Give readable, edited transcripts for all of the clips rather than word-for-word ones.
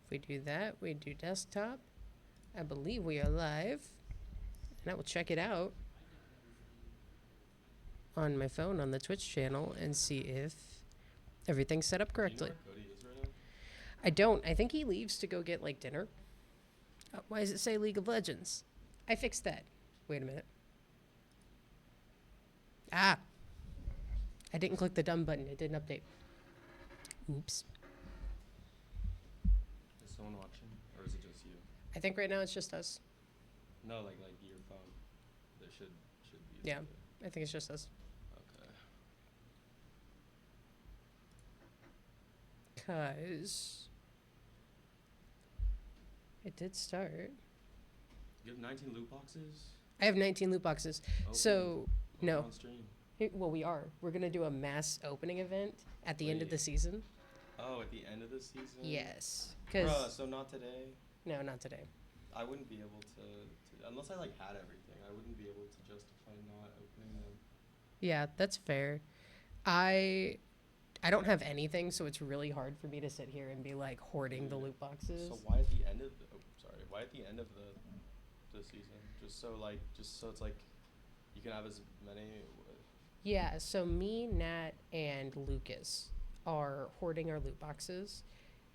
If we do that, we do desktop. I believe we are live. And I will check it out on my phone on the Twitch channel and see if everything's set up Do you know correctly. where Cody is right now? I don't. I think he leaves to go get like dinner. Why does it say League of Legends? I fixed that. Wait a minute. Ah! I didn't click the done button. It didn't update. Oops. Is someone watching, or is it just you? I think right now it's just us. No, like your phone. That should be. Yeah. I think it's just us. Okay. Because it did start. You have 19 loot boxes. I have 19 loot boxes. Open. So, Open no. On stream. Well, we are. We're going to do a mass opening event at the end of Wait. the season. Oh, at the end of the season. Yes. Bruh, so not today. No, not today. I wouldn't be able to unless I like had everything. I wouldn't be able to justify not opening them. Yeah, that's fair. I don't have anything, so it's really hard for me to sit here and be like hoarding the loot boxes. So why at the end of the? Oh, sorry. Why at the end of the season? Just so it's like, you can have as many. Yeah. So me, Nat, and Lucas are hoarding our loot boxes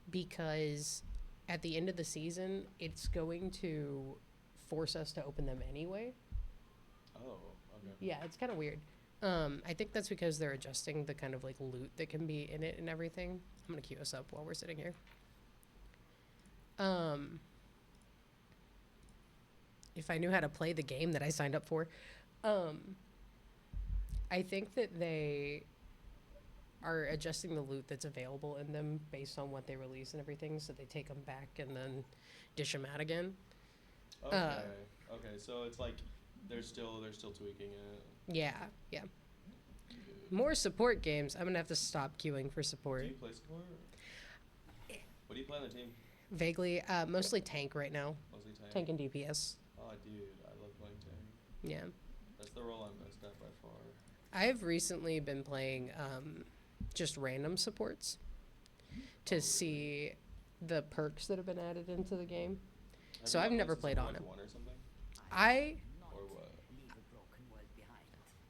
because at the end of the season, it's going to force us to open them anyway. Oh, okay. Yeah, it's kind of weird. I think that's because they're adjusting the kind of like loot that can be in it and everything. I'm gonna queue us up while we're sitting here. If I knew how to play the game that I signed up for, I think that they are adjusting the loot that's available in them based on what they release and everything, so they take them back and then dish them out again. Okay. Okay. So it's like they're still tweaking it. Yeah, yeah. More support games. I'm gonna have to stop queuing for support. Do you play support? What do you play on the team? Vaguely, mostly tank right now. Mostly tank. Tank and DPS. Oh, dude, I love playing tank. Yeah. That's the role I'm best at by far. I've recently been playing just random supports to see the perks that have been added into the game. So I've never played on him. One or something? Or what?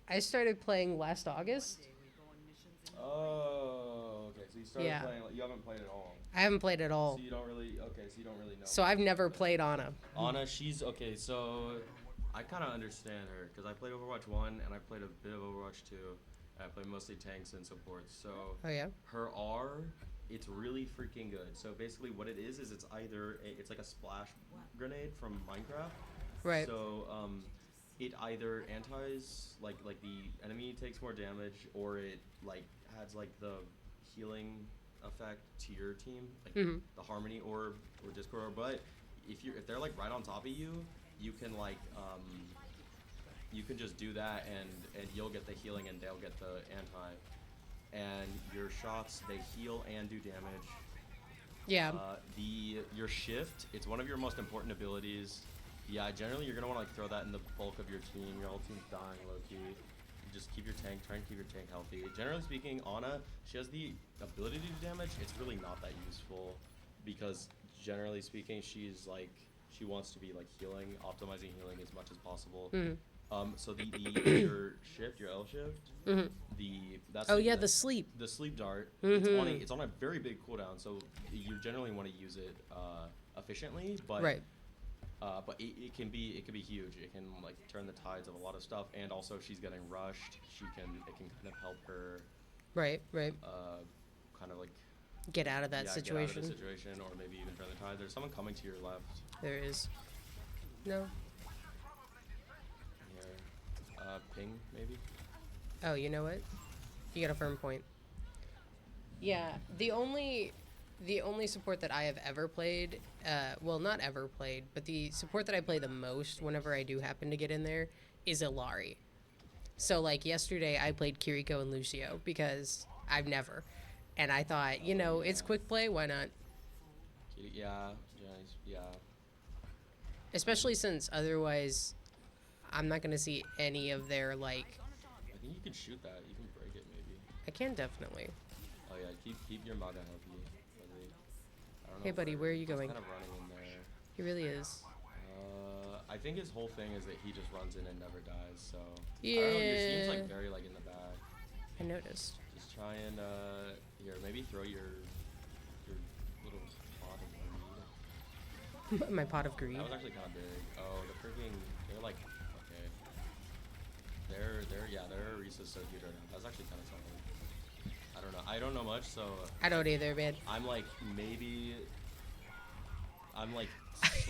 I started playing last August. Oh, okay. So you started playing. You haven't played at all. I haven't played at all. So you don't really. Okay. So you don't really know. So I've never played Ana. Ana, she's okay. So I kind of understand her because I played Overwatch 1 and I played a bit of Overwatch 2. And I played mostly tanks and supports. So Oh yeah. her R, it's really freaking good. So basically, what it is it's either it's like a splash grenade from Minecraft. Right. So it either antis like the enemy takes more damage, or it like adds like the healing effect to your team, like the harmony orb or discord orb. But if they're like right on top of you, you can like you can just do that and you'll get the healing and they'll get the anti. And your shots, they heal and do damage. Yeah. Your shift, it's one of your most important abilities. Yeah, generally you're gonna want to like throw that in the bulk of your team. Your whole team's dying low key. Just keep your tank, try and keep your tank healthy. Generally speaking, Ana, she has the ability to do damage. It's really not that useful because generally speaking, she's like she wants to be like healing, optimizing healing as much as possible. So your shift, your L shift, that's the sleep. The sleep dart. It's on a very big cooldown, so you generally want to use it efficiently, but Right. But it can be huge. It can like turn the tides of a lot of stuff, and also she's getting rushed. It can kind of help her. Right. Kind of like Get out of that situation. Get out of the situation, or maybe even turn the tide. There's someone coming to your left. There is. No. Here, ping maybe. Oh, you know what? You got a firm point. Yeah, the only support that I have ever played, well, not ever played, but the support that I play the most whenever I do happen to get in there is Ilari. So, like, yesterday I played Kiriko and Lucio because I've never. And I thought, it's quick play, why not? Yeah. Especially since otherwise I'm not going to see any of their, like... I think you can shoot that. You can break it, maybe. I can definitely. Oh, yeah. Keep your MAGA healthy. I don't don't Hey, know buddy, where are you going? He's kind of running in there. He really is. I think his whole thing is that he just runs in and never dies. So Yeah. I don't know. Your team's like very like in the back. I noticed. Just try and here maybe throw your little pot of greed. My pot of greed. That was actually kind of big. Oh, the freaking they're like okay. Their Reese's so huge right now. That's actually kind of solid. I don't know much, so I don't either, man. I'm like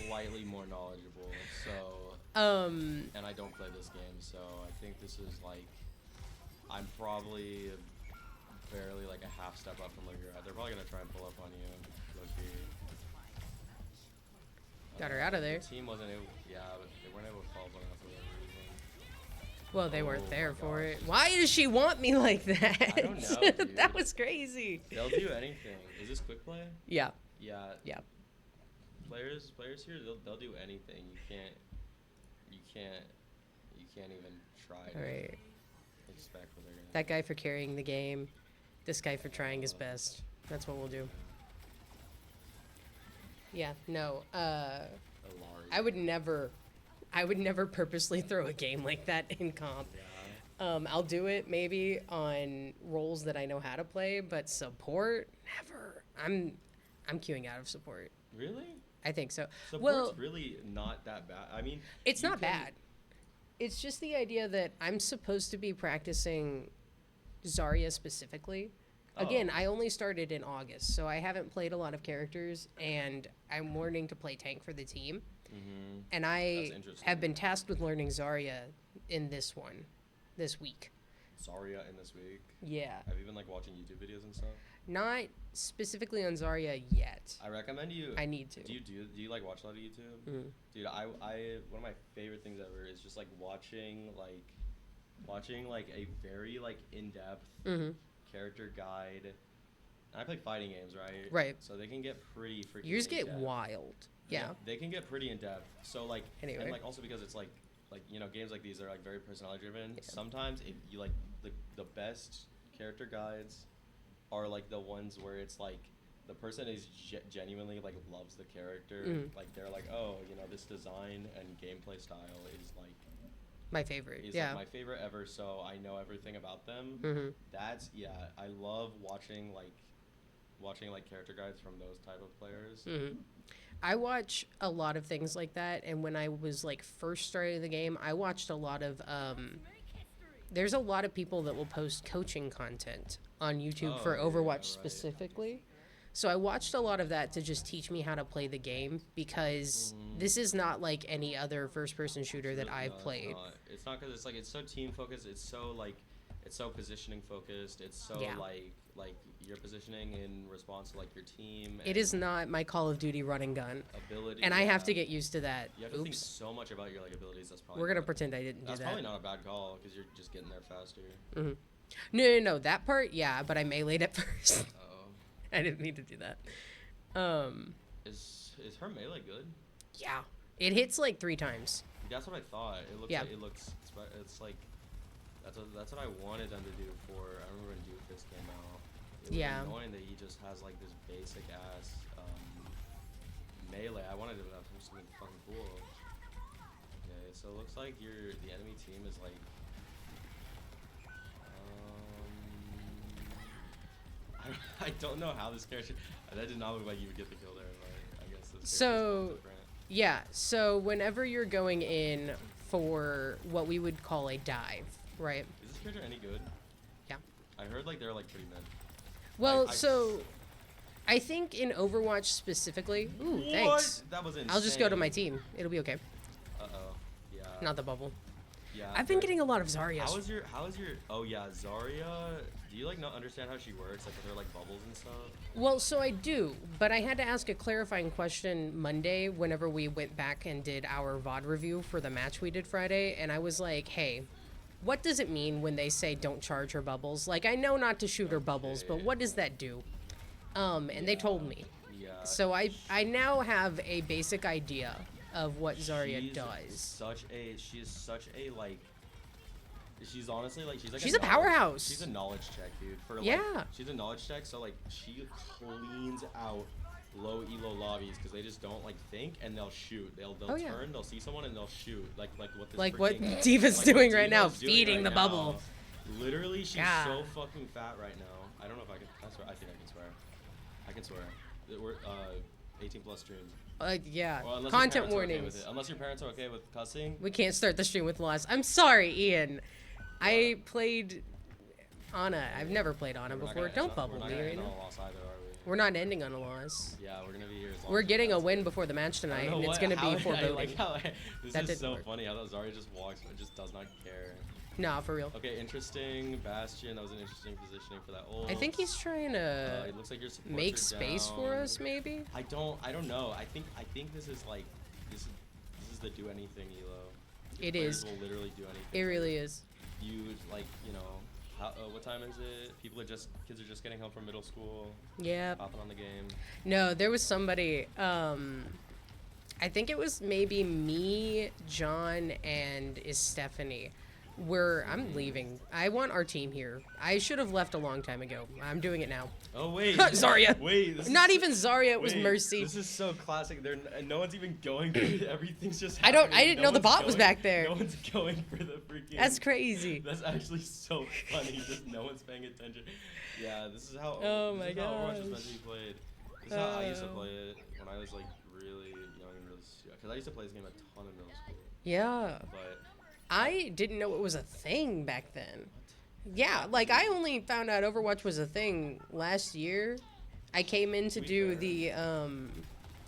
slightly more knowledgeable, so and I don't play this game, so I think this is like I'm probably barely like a half step up from where you're at. They're probably gonna try and pull up on you, low-key. Got her out of there. The team wasn't able, but they weren't able to follow up for whatever reason. Well, they Oh weren't there my for gosh. it. Why does she want me like that? I don't know, dude. That was crazy. They'll do anything. Is this quick play? Yeah. Yeah. Yeah. Players here, they'll do anything. You can't even try to All right. expect what they're gonna That guy for carrying the game. This guy for trying his best. That's what we'll do. Yeah. No. Alari. I would never purposely throw a game like that in comp. Yeah. I'll do it maybe on roles that I know how to play, but support, never. I'm queuing out of support. Really? I think so. Support's Well, really not that bad. I mean, it's you not can- bad. It's just the idea that I'm supposed to be practicing Zarya specifically. Again, Oh. I only started in August, so I haven't played a lot of characters, and I'm learning to play tank for the team. Mhm. And I That's interesting. have been tasked with learning Zarya in this week. Zarya in this week. Yeah. Have you been like watching YouTube videos and stuff? Not specifically on Zarya yet. I recommend you. I need to. Do you like watch a lot of YouTube? Mhm. Dude, I one of my favorite things ever is just like watching a very like in-depth Mhm. character guide. And I play fighting games, right? Right. So they can get pretty freaking. Yours get in-depth. wild. Yeah. They can get pretty in depth. So like, Anyway. and like also because it's like games like these are like very personality driven. Yeah. Sometimes if you like the best character guides are like the ones where it's like the person is genuinely like loves the character. Mhm. Like they're like, oh, this design and gameplay style is like My favorite. is Yeah. like my favorite ever. So I know everything about them. Mhm. I love watching character guides from those type of players. Mhm. I watch a lot of things like that, and when I was like first starting the game, I watched a lot of there's a lot of people that will post coaching content on YouTube for Oh, yeah, Overwatch right. specifically. So I watched a lot of that to just teach me how to play the game, because this is not like any other first person shooter that I've played. It's not because it's so team focused. It's so positioning focused. It's so Yeah. like your positioning in response to like your team. It is not my Call of Duty run and gun, ability. and I have yeah. to get used to that. You have to think Oops. so much about your like abilities. That's probably We're gonna not- pretend I didn't do That's that. probably not a bad call because you're just getting there faster. No. That part, yeah, but I meleeed at first. Oh, I didn't mean to do that. is her melee good? Yeah. It hits like 3 times. That's what I thought. It looks Yeah. like it's like that's what I wanted them to do for. I remember when Doofus came out. It was Yeah. annoying that he just has like this basic ass melee. I wanted him to have something fucking cool. Okay, so it looks like the enemy team is like I don't know how this character. That did not look like you would get the kill there, but I guess this character's So- different. Yeah, so whenever you're going in for what we would call a dive, right? Is this character any good? Yeah. I heard like they're like pretty mid. Well, I- so I think in Overwatch specifically. Ooh, What? thanks. That was insane. I'll just go to my team. It'll be okay. Uh-oh. Yeah. Not the bubble. Yeah. I've been but getting a lot of Zaryas. How is your oh yeah, Zarya, do you like not understand how she works, like with her like bubbles and stuff? Well, so I do, but I had to ask a clarifying question Monday whenever we went back and did our VOD review for the match we did Friday, and I was like, hey, what does it mean when they say don't charge her bubbles? Like, I know not to shoot her bubbles, but what does that do? And they told me. Yeah. So I now have a basic idea of what Zarya she's does. She is such a like she's honestly like she's like She's a knowledge- powerhouse. She's a knowledge check, dude. For like, Yeah. she's a knowledge check, so like she cleans out low elo lobbies because they just don't like think and they'll shoot. They'll Oh, yeah. turn, they'll see someone and they'll shoot. Like what this Like what freaking- Diva's like what doing right now, Diva's doing feeding right the now. bubble. Literally, she's God. so fucking fat right now. I don't know if I can. I swear. I think I can swear. I can swear. We're 18 plus streams. Yeah. Well, unless your Content parents are okay with warnings. it. Unless your parents are okay with cussing. We can't start the stream with loss. I'm sorry, Ian. I played Ana. I've never played Ana We're not before. gonna Don't end bubble on- me We're not right gonna end now. on a loss either, are we? We're not ending on a loss. Yeah, we're gonna be here as long We're as getting a possible. win before the match I tonight, don't and know it's what- going to how- be foreboding. like how this That is didn't so work. funny how Zarya just walks but just does not care. Nah, for real. Okay, interesting. Bastion, that was an interesting positioning for that ult. I think he's trying to It looks like your supports make are space for down. us, maybe? I don't know. I think this is like this is the do anything elo. Your It players is. will literally do anything. It really is. You like what time is it? Kids are just getting home from middle school. Yep. Hopping on the game. No, there was somebody, I think it was maybe me, John, and is Stephanie. I'm leaving. I want our team here. I should have left a long time ago. I'm doing it now. Oh wait. Zarya. Wait. This Not is even Zarya, it was wait, Mercy. This is so classic. No one's even going for it. Everything's just. I happening. didn't No know the one's bot was going- back there. No one's going for the freaking. That's crazy. That's actually so funny. Just no one's paying attention. Yeah, this is how. Oh this my is how Overwatch is meant gosh. to be played. This is how I used to Oh. play it when I was like really young and really because I used to play this game a ton in middle school. Yeah. But I didn't know it was a thing back then. Yeah, like I only found out Overwatch was a thing last year. I came in to be do fair. the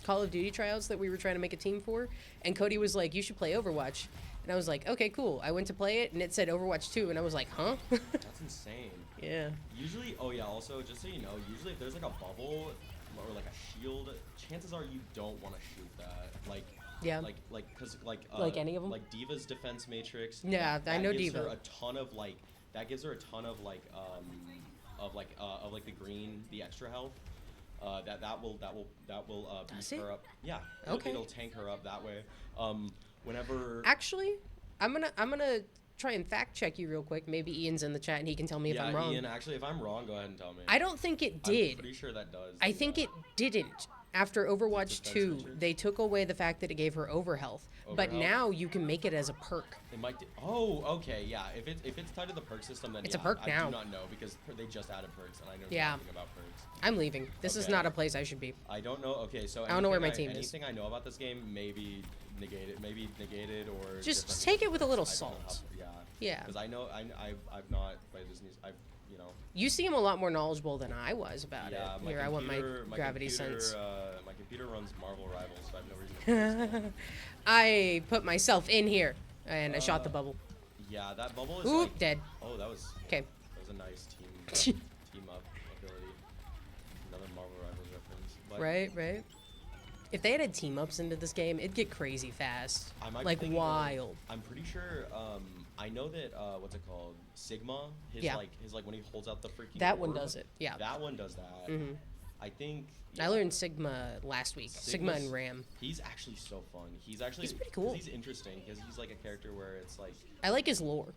Call of Duty tryouts that we were trying to make a team for, and Cody was like, "You should play Overwatch," and I was like, "Okay, cool." I went to play it, and it said Overwatch 2, and I was like, "Huh?" that's insane. Yeah. Usually, oh yeah. Also, just so you know, usually if there's like a bubble or like a shield, chances are you don't want to shoot that. Like. Yeah. Cause Like any of 'em? Like Diva's defense matrix. Yeah, I know gives Diva. Her a ton of like that gives her a ton of like the green, the extra health. That will Does beef it? her up. Yeah. Okay. It'll tank her up that way. Whenever. Actually, I'm gonna try and fact check you real quick. Maybe Ian's in the chat and he can tell me if yeah, I'm wrong. Ian. Actually, if I'm wrong, go ahead and tell me. I don't think it I'm did. pretty sure that does. I think it didn't. After Overwatch Defense 2, matrix? they took away the fact that it gave her overhealth. But Overhealth? now you can make it as a perk. It might. Oh, okay, yeah. If it's tied to the perk system, then It's a yeah, perk I now. do not know because they just added perks, and I know Yeah. nothing about perks. I'm leaving. This is Okay. not a place I should be. I don't know. Okay, so I don't know where my anything team is. Anything I know about this game may be negated or Just different take it with a little because I don't know salt. how- yeah. Yeah. Because I know I've not played this. I've You seem a lot more knowledgeable than I was about yeah. it. My Here, I want my computer- gravity computer, sense. My computer runs Marvel Rivals, so I have no reason to play this game. I put myself in here, and I shot the bubble. Yeah, that bubble is Ooh, like. dead. Oh, that was. Okay. That was a nice team up ability. Another Marvel Rivals reference. But Right. If they had team ups into this game, it'd get crazy fast. I might be Like thinking of- wild. I'm pretty sure. I know that. What's it called? Sigma. His Yeah. his when he holds out the freaking. That one orb, does it. Yeah. That one does that. Mhm. I think. I learned Sigma last week. Sigma Sigma's- and Ram. He's actually so fun. He's actually. He's pretty 'cause cool. He's interesting because he's like a character where it's like. I like his lore.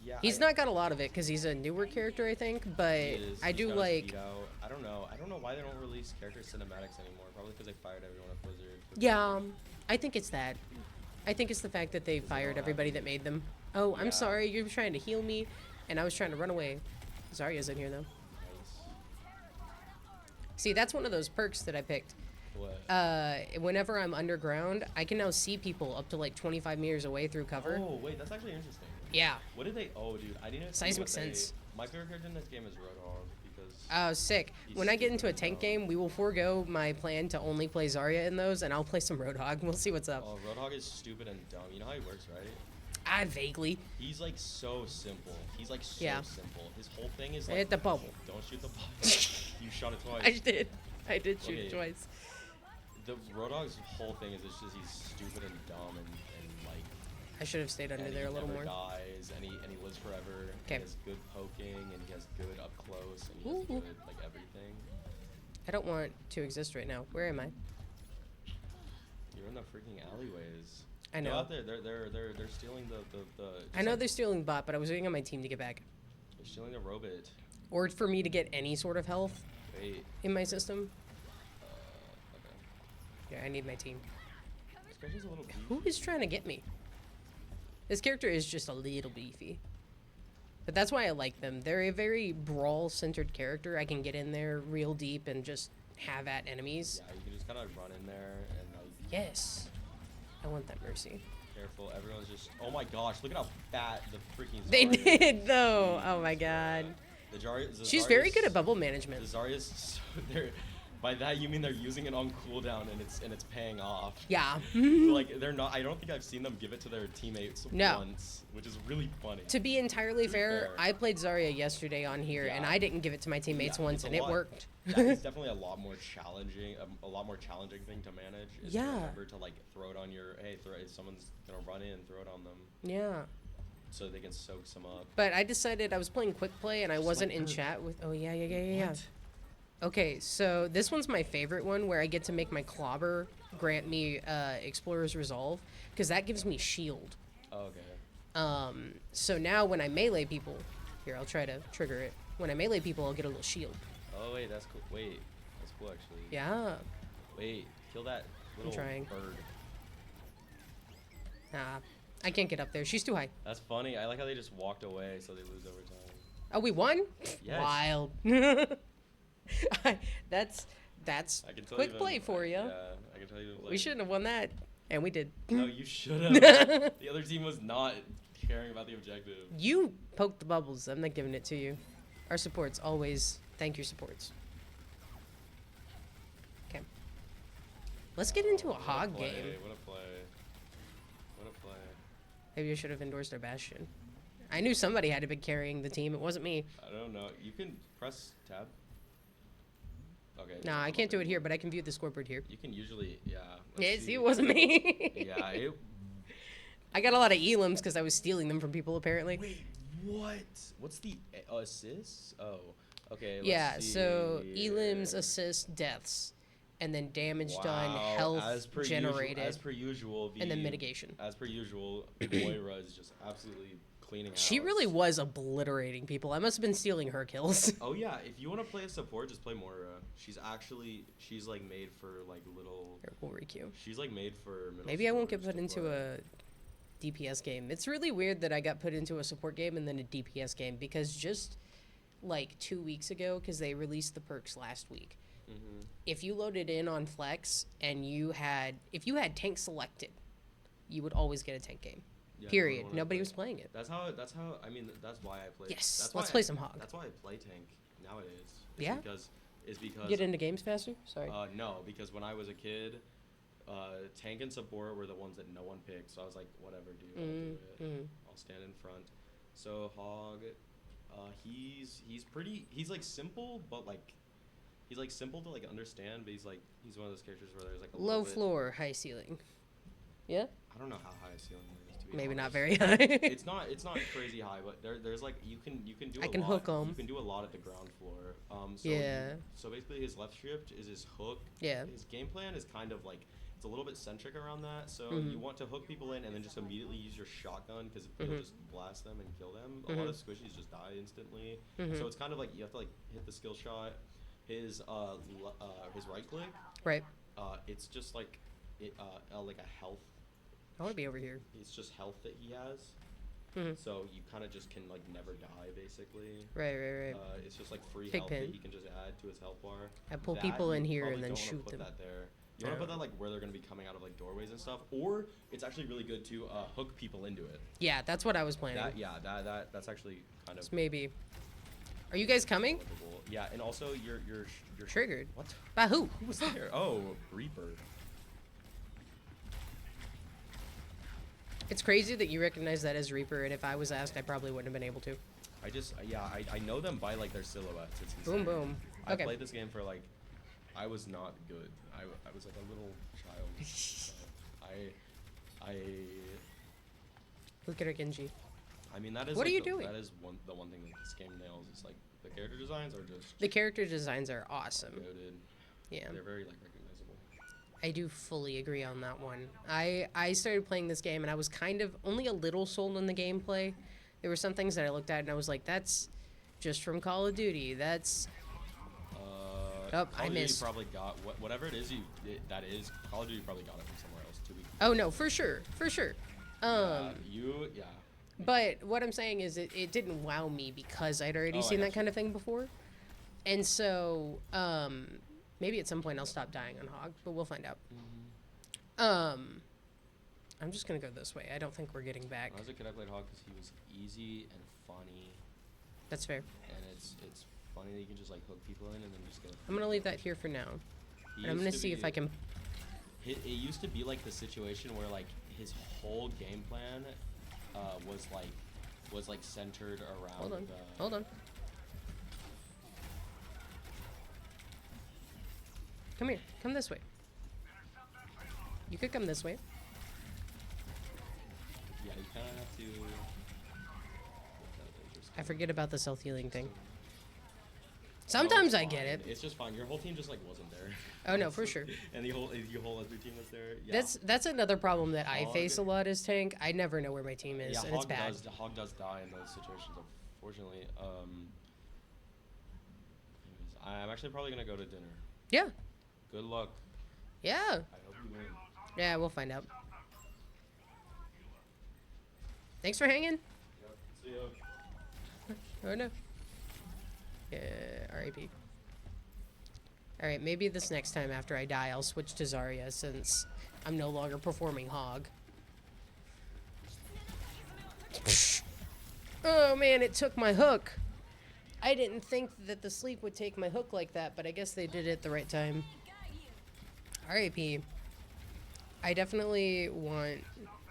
Yeah. He's not got a lot of it because he's a newer character, I think. But He is. I He's do got his like. feet out. I don't know. I don't know why they don't release character cinematics anymore. Probably because they fired everyone at Blizzard. Yeah, I think it's that. I think it's the fact that they Does it fired all everybody that happen? made them. Oh, I'm Yeah. sorry. You were trying to heal me, and I was trying to run away. Zarya's in here though. Nice. See, that's one of those perks that I picked. What? Whenever I'm underground, I can now see people up to like 25 meters away through cover. Oh wait, that's actually interesting. Yeah. What did they? Oh, dude, I didn't. see Seismic what they- sense. My favorite character in this game is Roadhog because. Oh, sick. He's When I get into a stupid tank dumb. game, we will forego my plan to only play Zarya in those, and I'll play some Roadhog. We'll see what's up. Oh, Roadhog is stupid and dumb. You know how he works, right? I vaguely. He's like so simple. He's like so Yeah. simple. His whole thing is I like. hit the bubble. Don't shoot the bubble. You shot it twice. I did. I did shoot Okay. it twice. The Roadhog's whole thing is it's just he's stupid and dumb and like. I should have stayed under and there he a little never more. dies and he lives forever. Okay. He has good poking and he has good up close and he has Ooh. good like everything. I don't want to exist right now. Where am I? You're in the freaking alleyways. I Go know. out there. They're stealing the I know they're stealing bot, but I was waiting on my team to get back. They're stealing the robot. Or for me to get any sort of health Wait. in my system. Yeah, I need my team. This character's a little beefy. Who is trying to get me? This character is just a little beefy. But that's why I like them. They're a very brawl-centered character. I can get in there real deep and just have at enemies. Yeah, you can just kind of run in there and like. Yes. I want that mercy. Careful, everyone's just. Oh my gosh, look at how fat the freaking. They Zarya did, though. is. Oh my god. The She's very good at bubble management. The Zarya's so they're. By that you mean they're using it on cooldown and it's paying off. Yeah. Like they're not. I don't think I've seen them give it to their teammates No. once, which is really funny. To be entirely fair, I played Zarya yesterday on here, and Yeah. I didn't give it to my teammates once, it's a and it lot. worked. That is definitely a lot more challenging, a lot more challenging thing to manage. Is to Yeah. remember to like throw it on your. Hey, if someone's gonna run in, throw it on them. Yeah. So they can soak some up. But I decided I was playing quick play, and I Just wasn't like in her. chat with. Oh yeah, yeah. What? Okay, so this one's my favorite one, where I get to make my clobber grant me Explorer's Resolve, because that gives me shield. Oh, okay. So now when I melee people, here I'll try to trigger it. When I melee people, I'll get a little shield. Oh wait, that's cool. Wait, that's cool actually. Yeah. Wait, kill that little trying. bird. Nah, I can't get up there. She's too high. That's funny. I like how they just walked away, so they lose over time. Oh, we won? Yes. Wild. that's I can tell quick you play for you. Yeah, I can tell you. We shouldn't have won that, and we did. No, you should have. The other team was not caring about the objective. You poked the bubbles. I'm not giving it to you. Our supports always thank your supports. Okay. Let's get into a What hog play, game. What a play. What a play. Maybe I should have endorsed our Bastion. I knew somebody had to be carrying the team. It wasn't me. I don't know. You can press tab. Okay. Nah, I can't do it here, but I can view the scoreboard here. You can usually, yeah. Yeah, let's see, it wasn't me. Yeah, it. I got a lot of elims because I was stealing them from people, apparently. Wait, what? What's the assists? Oh, okay. Let's Yeah, so see elims, here. assists, deaths, and then damage done, Wow, health as per generated, as per usual, and then mitigation. As per usual, Moira is just absolutely cleaning house. She really was obliterating people. I must have been stealing her kills. Oh yeah, if you want to play a support, just play Moira. She's like made for like little. Here, we'll re-queue. She's like made for. Middle Maybe I won't get supporters put to into play. a DPS game. It's really weird that I got put into a support game and then a DPS game because just like 2 weeks ago, because they released the perks last week. Mhm. If you loaded in on Flex and if you had tank selected, you would always get a tank game. Yeah, Period. no one Nobody played. was playing it. That's how. I mean, that's why I play. Yes, That's let's why play I- some Hog. That's why I play tank nowadays. Yeah? Is because. Get into games faster? Sorry. No, because when I was a kid, tank and support were the ones that no one picked. So I was like, whatever, dude, I'll do it. Mhm. I'll stand in front. So Hog, he's like simple, but like he's like simple to like understand. But he's one of those characters where there's like a Low little bit- floor, high ceiling. Yeah? I don't know how high a ceiling is. To be Maybe not honest. very high. It's not crazy high, but there's like you can do. I a can lot. hook 'em. You can do a lot at the ground floor. So Yeah. So basically, his left shift is his hook. Yeah. His game plan is kind of like it's a little bit centric around that. So Mhm. you want to hook people in and then just immediately use your shotgun because Mhm. it'll just blast them and kill them. A lot of squishies just die instantly. Mhm. So it's kind of like you have to like hit the skill shot. His right click. Right. It's just like like a health. I want to be over here. It's just health that he has. Mhm. So you kind of just can like never die basically. Right. It's just like free Pig health pin. that he can just add to his health bar. I pull That people in you here probably and then don't wanna shoot put them. That there. You want to put that like where they're gonna be coming out of like doorways and stuff, or it's actually really good to hook people into it. Yeah, that's what I was planning. That's actually kind of So maybe. Are you guys coming? applicable. Yeah, and also you're Triggered. What? By who? Who was there? Oh, Reaper. It's crazy that you recognize that as Reaper, and if I was asked, I probably wouldn't have been able to. I know them by like their silhouettes. It's Boom, insane. boom. I Okay. played this game for like, I was not good. I was like a little child. I Look at our Genji. I mean that is. What are like you the- doing? That is the one thing that this game nails. Is like the character designs are just The character designs are awesome. goated. Yeah. They're very like recognizable. I do fully agree on that one. I started playing this game and I was kind of only a little sold on the gameplay. There were some things that I looked at and I was like, that's just from Call of Duty. That's Oh, Call I of Duty missed. probably got whatever it is that is. Call of Duty probably got it from somewhere else 2 weeks. Oh no, for sure, for sure. Yeah. But what I'm saying is it didn't wow me because I'd already Oh, I seen that gotcha. kind of thing before. And so, maybe at some point I'll stop dying on Hog, but we'll find out. I'm just gonna go this way. I don't think we're getting back. When I was a kid, I played Hog because he was easy and funny, That's fair. and it's funny that you can just like hook people in and then just get. I'm gonna leave that here for now. And I'm gonna see if I can. It used to be like the situation where like his whole game plan was like centered around. Hold on. Hold on. Come here. Come this way. You could come this way. Yeah, you kind of have to. I forget about the self-healing thing. Sometimes I get it. It's just fine. Your whole team just like wasn't there. Oh no, for sure. And your whole other team was there. Yeah. That's another problem that I Hog- face a lot as tank. I never know where my team is, Yeah, and it's bad. Hog does die in those situations, unfortunately. I'm actually probably gonna go to dinner. Yeah. Good luck. Yeah. I hope you win. Yeah, we'll find out. Thanks for hanging. Yep. See ya. Oh no. Yeah, R.I.P. Alright, maybe this next time after I die, I'll switch to Zarya since I'm no longer performing Hog. Oh man, it took my hook. I didn't think that the sleep would take my hook like that, but I guess they did it at the right time. R.I.P. I definitely want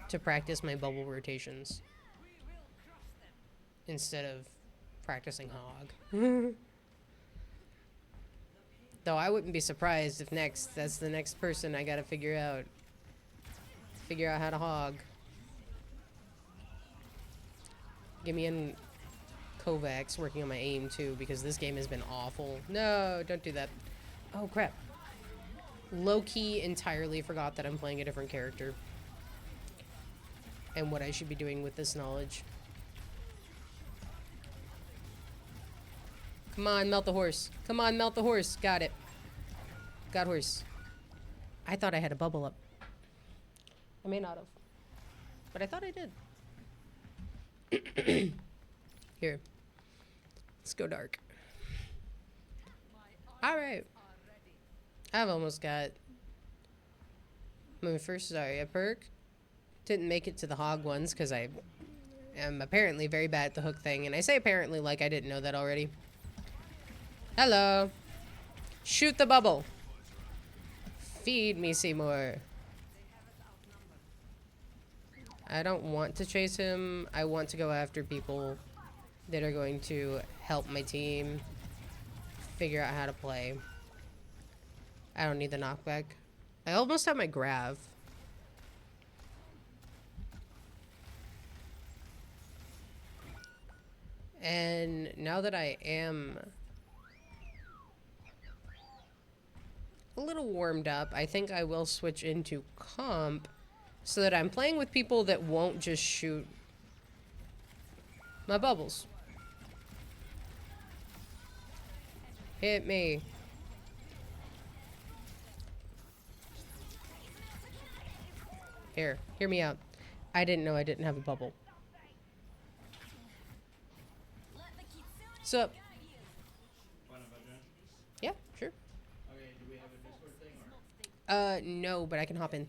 to practice my bubble rotations instead of practicing Hog. Though I wouldn't be surprised if that's the next person I gotta figure out how to Hog. Give me in Kovacs working on my aim too, because this game has been awful. No, don't do that. Oh crap. Low-key entirely forgot that I'm playing a different character and what I should be doing with this knowledge. Come on, melt the horse. Come on, melt the horse. Got it. Got horse. I thought I had a bubble up. I may not have. But I thought I did. Here. Let's go dark. Alright. I've almost got my first Zarya perk. Didn't make it to the Hog ones because I am apparently very bad at the hook thing. And I say apparently like I didn't know that already. Hello. Shoot the bubble. Feed me, Seymour. I don't want to chase him. I want to go after people that are going to help my team figure out how to play. I don't need the knockback. I almost have my grav. And now that I am a little warmed up, I think I will switch into comp so that I'm playing with people that won't just shoot my bubbles. Hit me. Here, hear me out. I didn't know I didn't have a bubble. So, yeah, sure. Okay, do we have a Discord thing or? No, but I can hop in.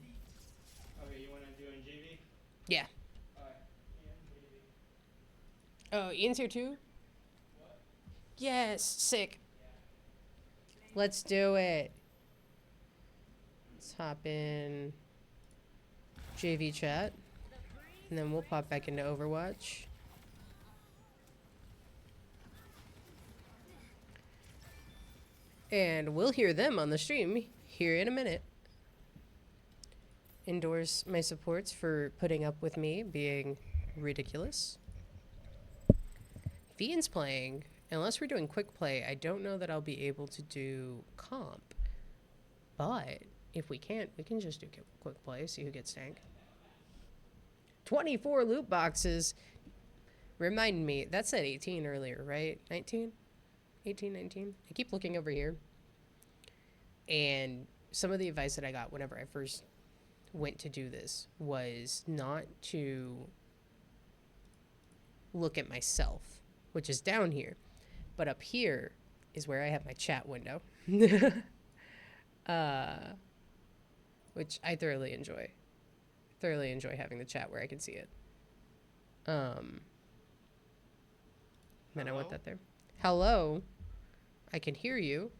Okay, you wanna do it in JV? Yeah. Alright, yeah, JV. Oh, Ian's here too? What? Yes, sick. Let's do it. Let's hop in JV chat. And then we'll pop back into Overwatch. And we'll hear them on the stream here in a minute. Endorse my supports for putting up with me being ridiculous. Vian's playing. Unless we're doing quick play, I don't know that I'll be able to do comp. But if we can't, we can just do quick play, see who gets tank. 24 loot boxes. Remind me, that said 18 earlier, right? 19? 18, 19? I keep looking over here. And some of the advice that I got whenever I first went to do this was not to look at myself, which is down here, but up here is where I have my chat window, which I thoroughly enjoy. Thoroughly enjoy having the chat where I can see it. Then I want that there. Hello, I can hear you.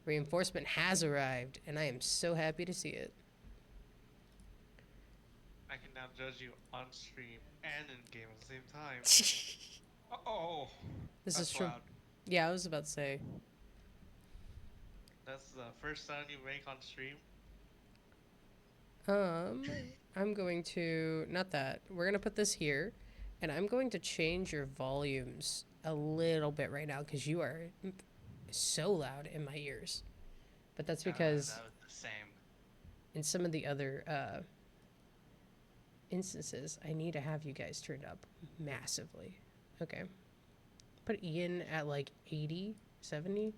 Reinforcement has arrived, and I am so happy to see it. I can now judge you on stream and in game at the same time. Oh, This that's is true. loud. Yeah, I was about to say. That's the first sound you make on stream. I'm going to, not that, we're going to put this here, and I'm going to change your volumes a little bit right now because you are so loud in my ears. But that's because That was the same. in some of the other instances, I need to have you guys turned up massively. Okay. Put Ian at like 80, 70.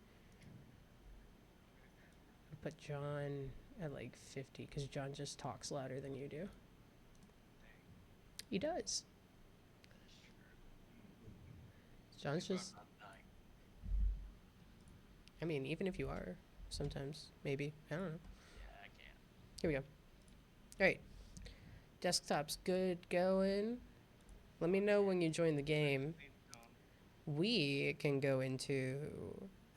Put John at like 50 because John just talks louder than you do. He does. John's just, I mean, even if you are, sometimes, maybe. I don't know. Yeah, I can't. Here we go. All right. Desktop's good going. Let me know when you join the game. We can go into,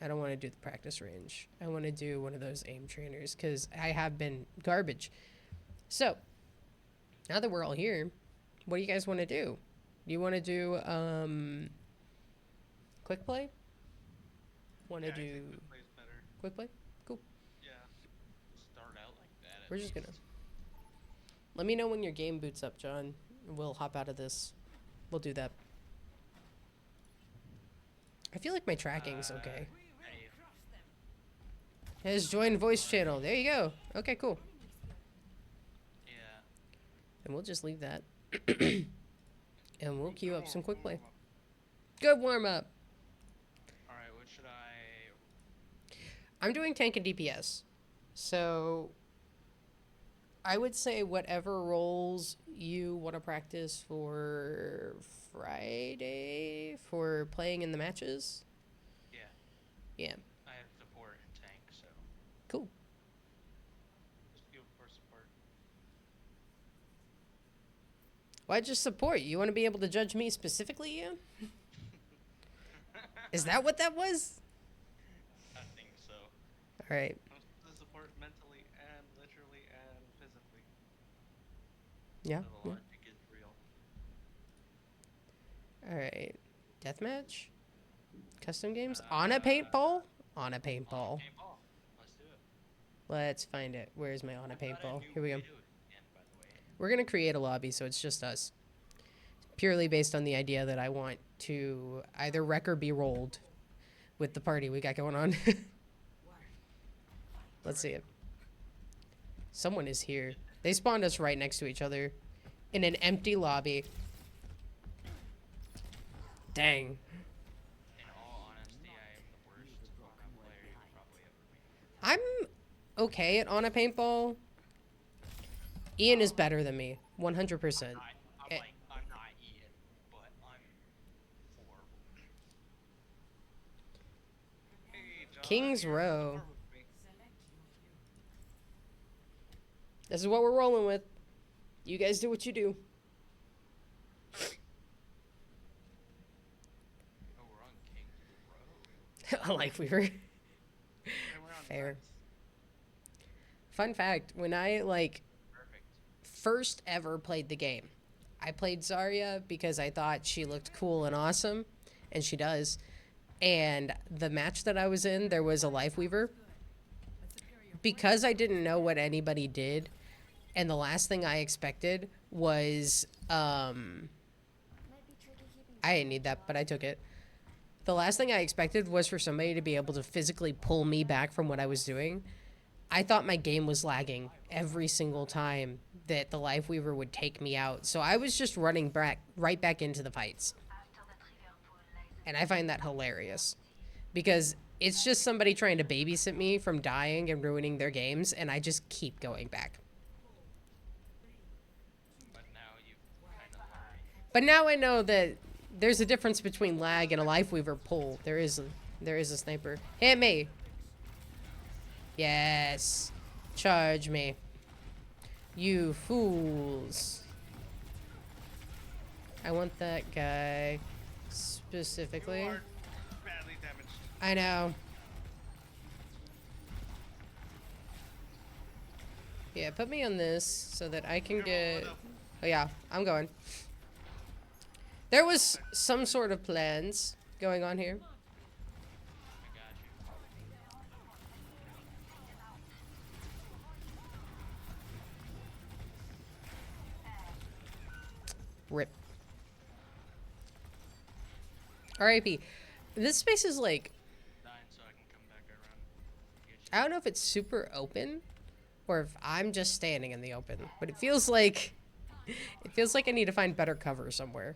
I don't want to do the practice range. I want to do one of those aim trainers because I have been garbage. So, now that we're all here, what do you guys want to do? Do you want to do quick play? Want to Yeah, I do think quick play's better. quick play? Cool. Yeah. Start out like that. We're just gonna. Let me know when your game boots up, John. We'll hop out of this. We'll do that. I feel like my tracking's okay. Has joined voice channel. There you go. Okay, cool. Yeah. And we'll just leave that. And we'll queue up some quick play. Good warm up. Alright, what should I... I'm doing tank and DPS. So I would say whatever roles you want to practice for Friday for playing in the matches. Yeah. Yeah. I have support and tank, so... Cool. Just go for support. Why just support? You want to be able to judge me specifically, Ian? Is that what that was? I think so. All right. I'm supposed to support mentally and literally and physically. Yeah. The logic is real. All right. Deathmatch? Custom games? On a paintball? On a paintball. Paintball. Let's do it. Let's find it. Where's my on a paintball? Here we go. By the way. We're going to create a lobby so it's just us. Purely based on the idea that I want to either wreck or be rolled with the party we got going on. Let's see it. Someone is here. They spawned us right next to each other in an empty lobby. Dang. In all honesty, I am the worst Pokemon player you could probably ever meet. I'm okay at on a paintball. Ian is better than me, 100%. I'm not Ian, but I'm horrible. Hey, John, Kings you're Row. with me. This is what we're rolling with. You guys do what you do. Oh, we're on Kings Row. I like we were. And we're on Fair. Nuts. Fun fact, when I Perfect. first ever played the game, I played Zarya because I thought she looked cool and awesome, and she does. And the match that I was in, there was a Life Weaver. Because I didn't know what anybody did, and the last thing I expected was, I didn't need that, but I took it. The last thing I expected was for somebody to be able to physically pull me back from what I was doing. I thought my game was lagging every single time that the Life Weaver would take me out. So I was just running back, right back into the fights. And I find that hilarious. Because It's just somebody trying to babysit me from dying and ruining their games, and I just keep going back. But now you've kind of learned. But now I know that there's a difference between lag and a Lifeweaver pull. There is a sniper. Hit me! Yes. Charge me. You fools. I want that guy specifically. You are badly damaged. I know. Yeah, put me on this so that I can get... Oh yeah, I'm going. There was some sort of plans going on here. I got you. Rip. R.I.P. This space is like... Dying so I can come back around. Get you. I don't know if it's super open or if I'm just standing in the open, but it feels like... It feels like I need to find better cover somewhere.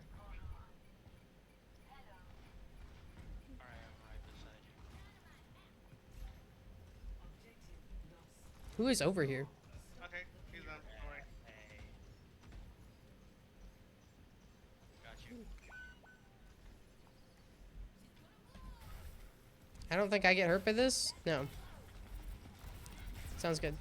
Alright, I'm right beside you. Who is over here? Okay, he's done. Don't worry. Hey. Got you. I don't think I get hurt by this. No. Sounds good.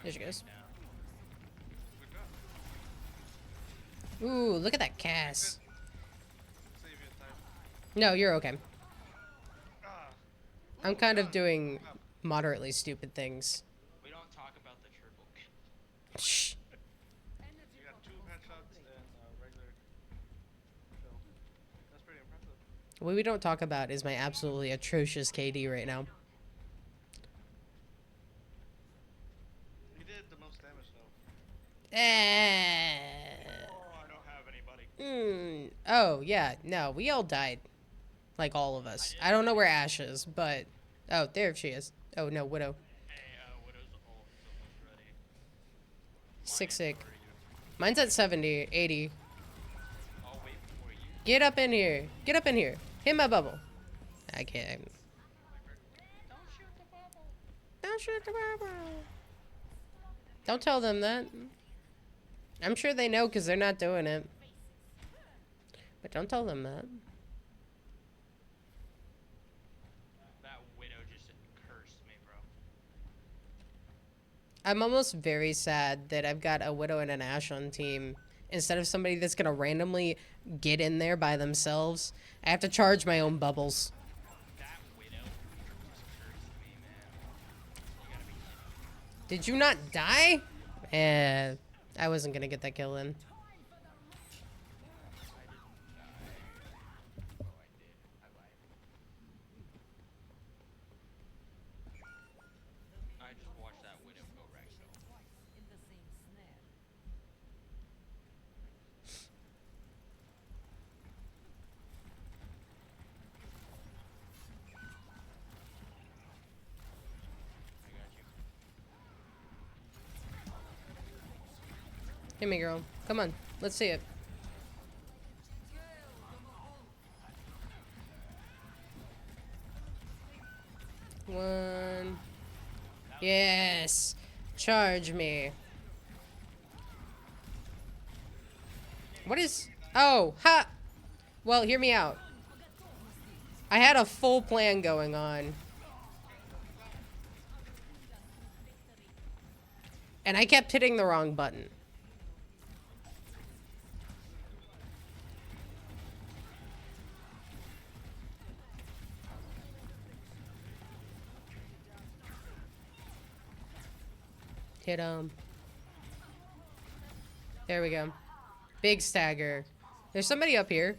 There she goes. Good job. Ooh, look at that Cass. Save you time. No, you're okay. Ah. I'm kind of doing moderately stupid things. We don't talk about the triple kill. Shh. You got 2 headshots and regular kill. That's pretty impressive. What we don't talk about is my absolutely atrocious KD right now. You did the most damage though. Oh, I don't have anybody. Oh, yeah. No, we all died. Like all of us. I don't know where Ash is, but... Oh, there she is. Oh, no, Widow. Hey, Widow's ult is almost ready. Sick. Mine's at 70, 80. I'll wait for you. Get up in here. Get up in here. Hit my bubble. I can't. Don't shoot the bubble. Don't shoot the bubble. Don't tell them that. I'm sure they know because they're not doing it. But don't tell them that. That Widow just cursed me, bro. I'm almost very sad that I've got a Widow and an Ashe on team instead of somebody that's going to randomly get in there by themselves. I have to charge my own bubbles. That Widow just cursed me, man. You gotta be kidding. Did you not die? Eh, I wasn't going to get that kill in. I didn't die. Oh, I did. I lied. I just watched that Widow go wreck, so. I got you. Hit me, girl. Come on. Let's see it. One. Yes. Charge me. What is... Oh, ha! Well, hear me out. I had a full plan going on. And I kept hitting the wrong button. Hit him. There we go. Big stagger. There's somebody up here.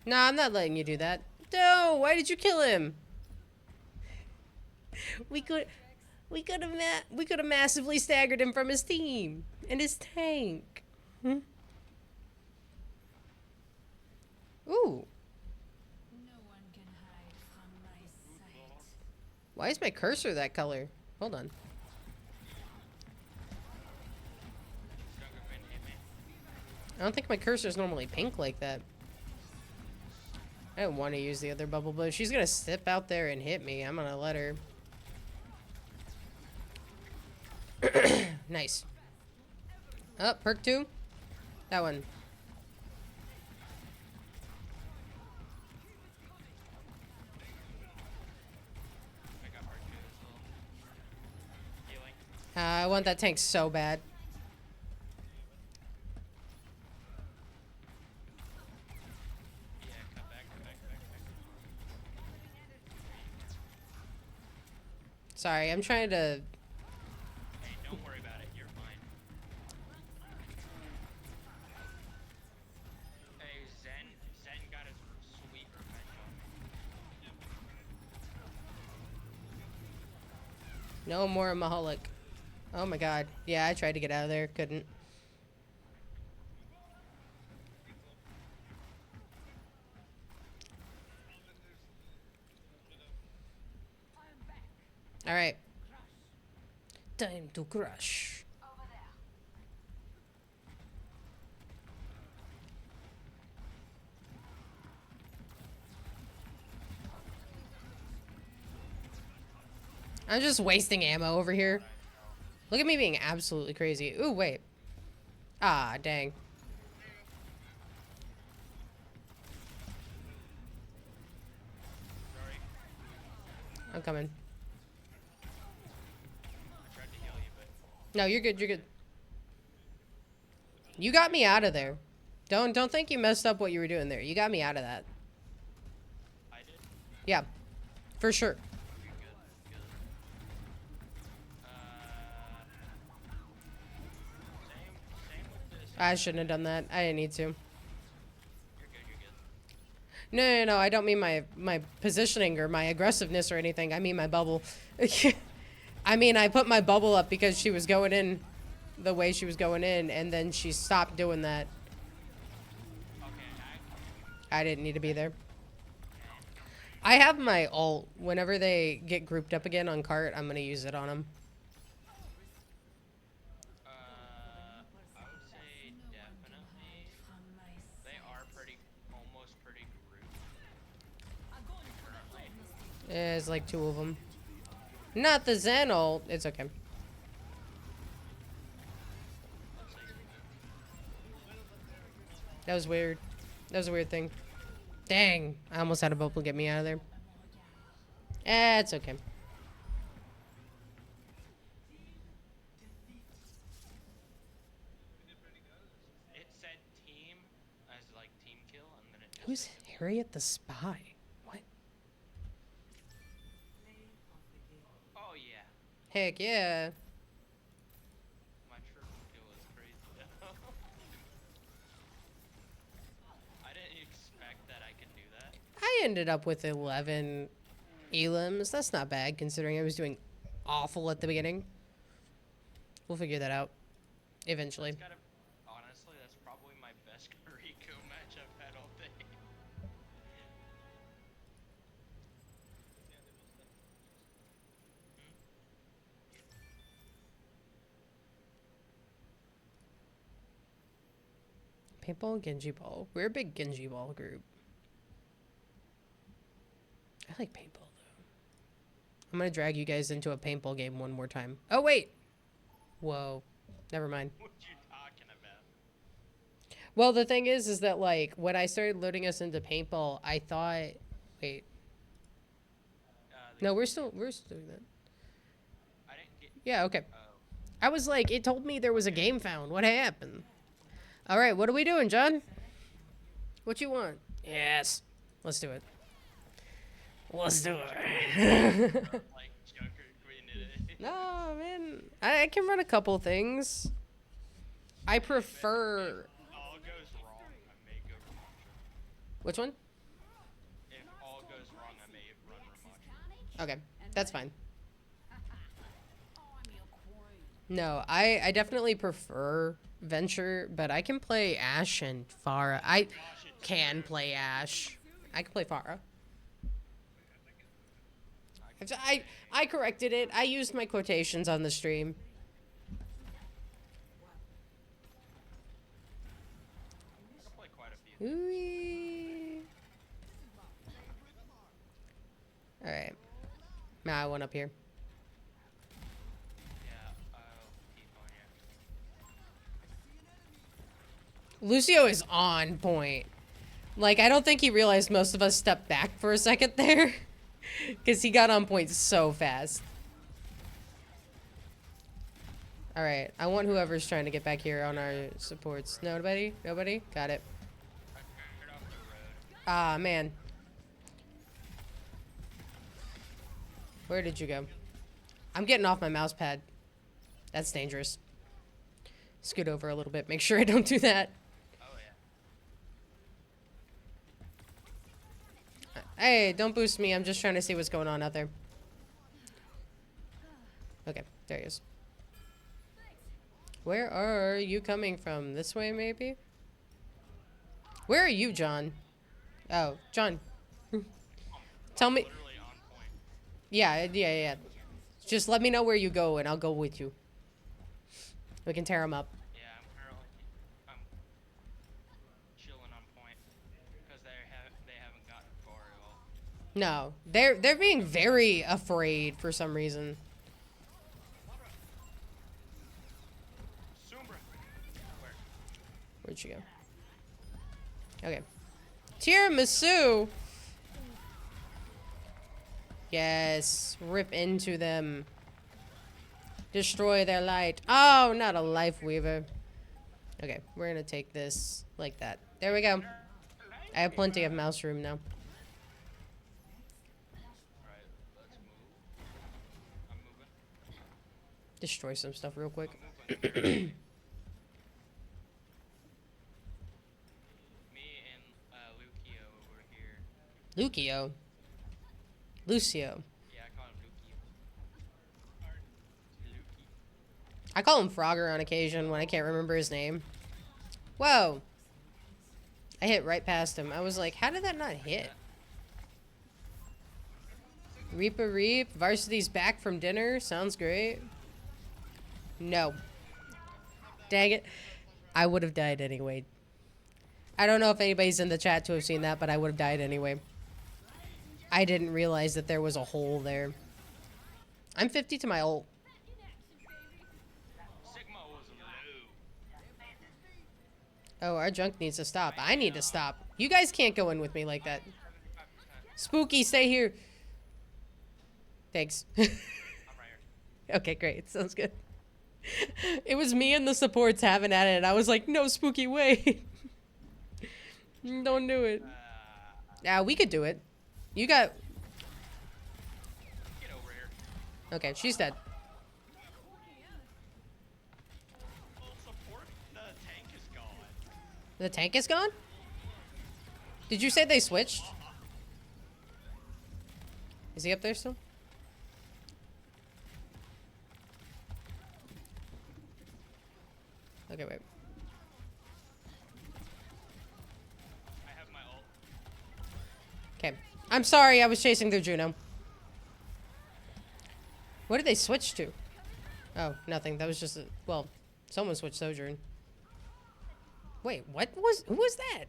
Nah, I'm not letting you do that. No, why did you kill him? We could have massively staggered him from his team and his tank. Hmm? Ooh. No one can hide from my sight. Why is my cursor that color? Hold on. I don't think my cursor's normally pink like that. I don't want to use the other bubble, but if she's gonna step out there and hit me, I'm gonna let her. Nice. Oh, perk 2. That one. I got hard too as well. Healing. I want that tank so bad. Yeah, come back, come back, come back, come back. Sorry, I'm trying to. Hey, don't worry about it. You're fine. Hey, Zen got his sweet revenge on me. No more Mahalik. Oh my god. Yeah, I tried to get out of there. Couldn't. Alright. Time to crush. I'm just wasting ammo over here. Look at me being absolutely crazy. Ooh, wait. Ah, dang. Sorry. I'm coming. I tried to heal you, but No, you're good. You're good. You got me out of there. Don't think you messed up what you were doing there. You got me out of that. I did. Yeah, for sure. You're good. Good. Same with this. I shouldn't have done that. I didn't need to. You're good. You're good. No. I don't mean my positioning or my aggressiveness or anything. I mean my bubble. I mean, I put my bubble up because she was going in the way she was going in, and then she stopped doing that. Okay. I didn't need to be there. I have my ult. Whenever they get grouped up again on cart, I'm going to use it on them. I would say definitely. They are almost pretty grouped currently. There's like 2 of them. Not the Zen ult. It's okay. That was weird. That was a weird thing. Dang. I almost had a bubble get me out of there. It's okay. It said team as like team kill, and then it just Who's said Harriet the Spy? What? oh yeah, Heck yeah. my triple kill is crazy though. I didn't expect that I could do that. I ended up with 11 elims. That's not bad considering I was doing awful at the beginning. We'll figure that out eventually. That's gotta, honestly, that's probably my best Rico match I've had all day. Paintball, Genji Ball. We're a big Genji Ball group. I like paintball though. I'm gonna drag you guys into a paintball game one more time. Oh wait. Whoa. Never mind. What you talking about? Well, the thing is that like when I started loading us into paintball, I thought, wait, no, we're still doing that. I didn't get. Yeah, okay. Oh, I was like, it told me there was a game found. What happened? All right, what are we doing, John? What you want? Yes, let's do it. Let's do it. like Joker Queen did it. No, man, I can run a couple things. I prefer. All goes wrong, I may go Ramattra. Which one? If all goes wrong, I may run Ramattra. Okay, that's fine. No, I definitely prefer Venture, but I can play Ashe and Pharah. I can play Ashe. I can play Pharah. I corrected it. I used my quotations on the stream. Ooh. All right. Now I went up here. Yeah, I'll keep on you. Lucio is on point. Like, I don't think he realized most of us stepped back for a second there. Because he got on point so fast. Alright, I want whoever's trying to get back here on our supports. Nobody? Nobody? Got it. I cleared off the road. Ah, man. Where did you go? I'm getting off my mouse pad. That's dangerous. Scoot over a little bit. Make sure I don't do that. Oh yeah. Hey, don't boost me. I'm just trying to see what's going on out there. Okay, there he is. Where are you coming from? This way, maybe? Where are you, John? Oh, John. Tell me. Literally on point. Yeah. Just let me know where you go, and I'll go with you. We can tear him up. Yeah, I'm chilling on point because they haven't gotten far at all. No, they're being very afraid for some reason. Sombra. Where? Where'd she go? Okay. Tiramisu! Yes. Rip into them. Destroy their light. Oh, not a life weaver. Okay, we're gonna take this like that. There we go. I have plenty of mouse room now. Alright, let's move. I'm moving. Destroy some stuff real quick. I'm moving. Me and Lucio over here. Lucio. Lucio. Yeah, I call him Lucio. Luki. I call him Frogger on occasion when I can't remember his name. Whoa. I hit right past him. I was like, how did that not hit? Reaper Reap. Varsity's back from dinner. Sounds great. No. Dang it. I would have died anyway. I don't know if anybody's in the chat to have seen that, but I would have died anyway. I didn't realize that there was a hole there. I'm 50 to my ult. Sigma was low. Oh, our junk needs to stop. I need to stop. You guys can't go in with me like that. Spooky, stay here. Thanks. I'm right here. Okay, great. Sounds good. It was me and the supports having at it, and I was like, no, Spooky, wait. Don't do it. Yeah, we could do it. You got... Get over here. Okay, she's dead. Full support. The tank is gone. The tank is gone? Did you say they switched? Is he up there still? Okay, wait. I have my ult. Okay. I'm sorry, I was chasing their Juno. What did they switch to? Oh, nothing. That was just a... Well, someone switched Sojourn. Wait, what was... Who was that?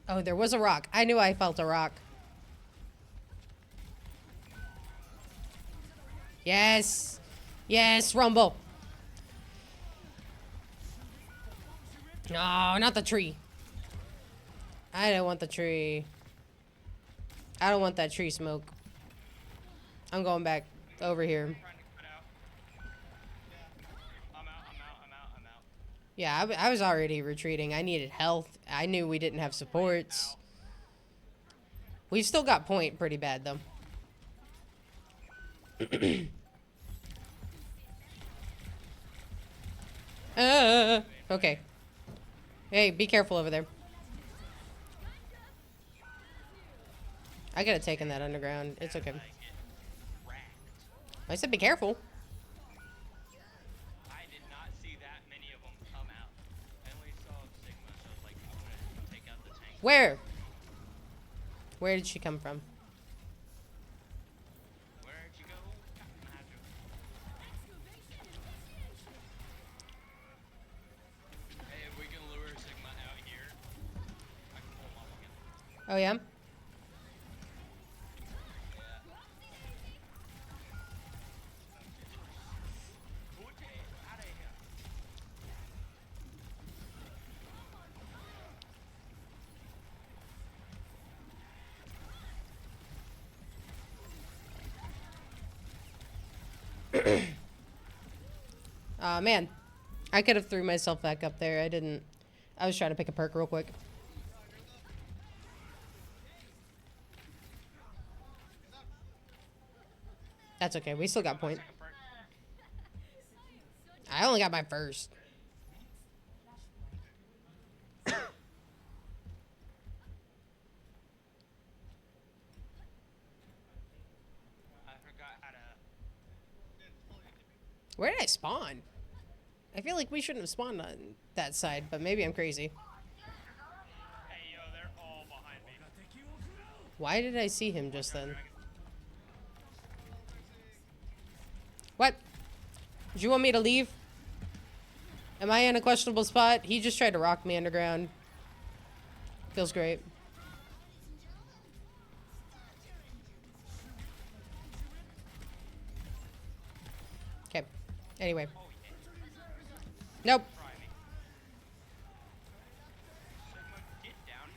Oh, there was a rock. I knew I felt a rock. Yes. Yes, Rumble. No, not the tree. I don't want the tree. I don't want that tree smoke. I'm going back over here. Trying to cut out. I'm out. Yeah, I was already retreating. I needed health. I knew we didn't have supports. We've still got point pretty bad, though. Okay. Hey, be careful over there. I could have taken that underground. It's okay. I get wrecked. I said be careful. I did not see that many of them come out. I only saw Sigma, so I was like, I'm gonna take out the tank. Where? Where did she come from? Where'd you go? Captain Hydro? Hey, if we can lure Sigma out here, Oh, yeah? Aw, man. I could have threw myself back up there. I didn't. I was trying to pick a perk real quick. That's okay. We still got point. Second perk. I only got my first. I forgot how to. Where did I spawn? I feel like we shouldn't have spawned on that side, but maybe I'm crazy. Hey yo, they're all behind me. Why did I see him just then? What? Did you want me to leave? Am I in a questionable spot? He just tried to rock me underground. Feels great. Okay. Anyway. Nope. Try me. Sigma, get down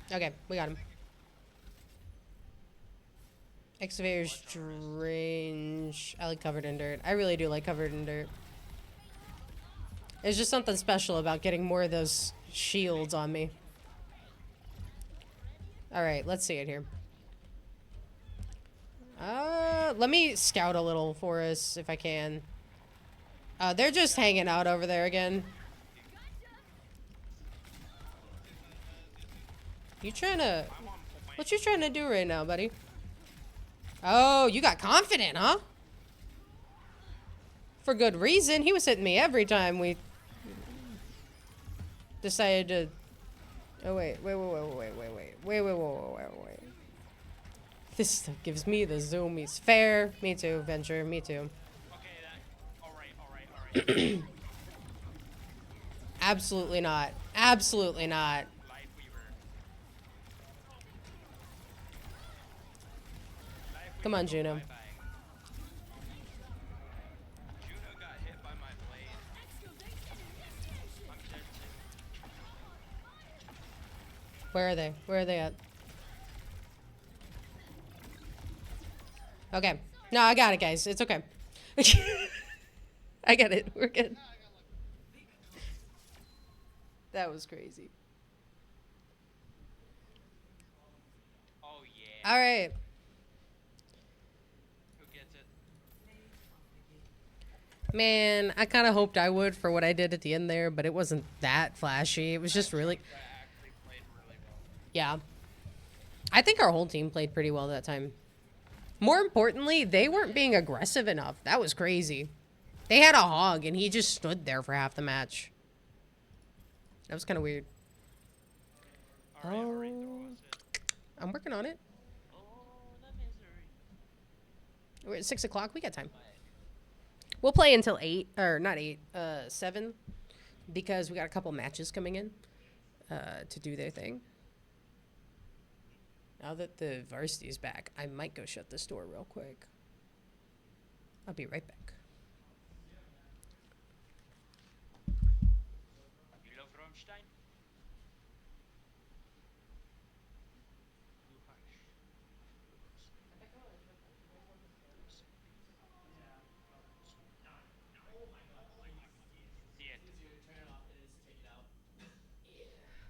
here. Okay, we got him. Excavator's strange. I like covered in dirt. I really do like covered in dirt. There's just something special about getting more of those shields on me. Alright, let's see it here. Let me scout a little for us if I can. They're just hanging out over there again. You trying to... What you trying to do right now, buddy? Oh, you got confident, huh? For good reason. He was hitting me every time we decided to... Oh, wait. Wait. This stuff gives me the zoomies. Fair. Me too, Venture. Me too. Okay, that. Alright. Absolutely not. Absolutely not. Life Weaver. Come on, Juno. Bye-bye. Juno got hit by my blade. I'm dead too. Where are they? Where are they at? Okay. No, I got it, guys. It's okay. I get it. We're good. That was crazy. Oh yeah. All right. Who gets it? Man, I kind of hoped I would for what I did at the end there, but it wasn't that flashy. It was just really... That actually played really well. Yeah. I think our whole team played pretty well that time. More importantly, they weren't being aggressive enough. That was crazy. They had a hog, and he just stood there for half the match. That was kind of weird. Alright, throw us it. I'm working on it. Oh, the misery. We're at 6 o'clock. We got time. We'll play until 8, or not 8, 7, because we got a couple matches coming in to do their thing. Now that the varsity's back, I might go shut this door real quick. I'll be right back. You love Rammstein? Du hast. Shit.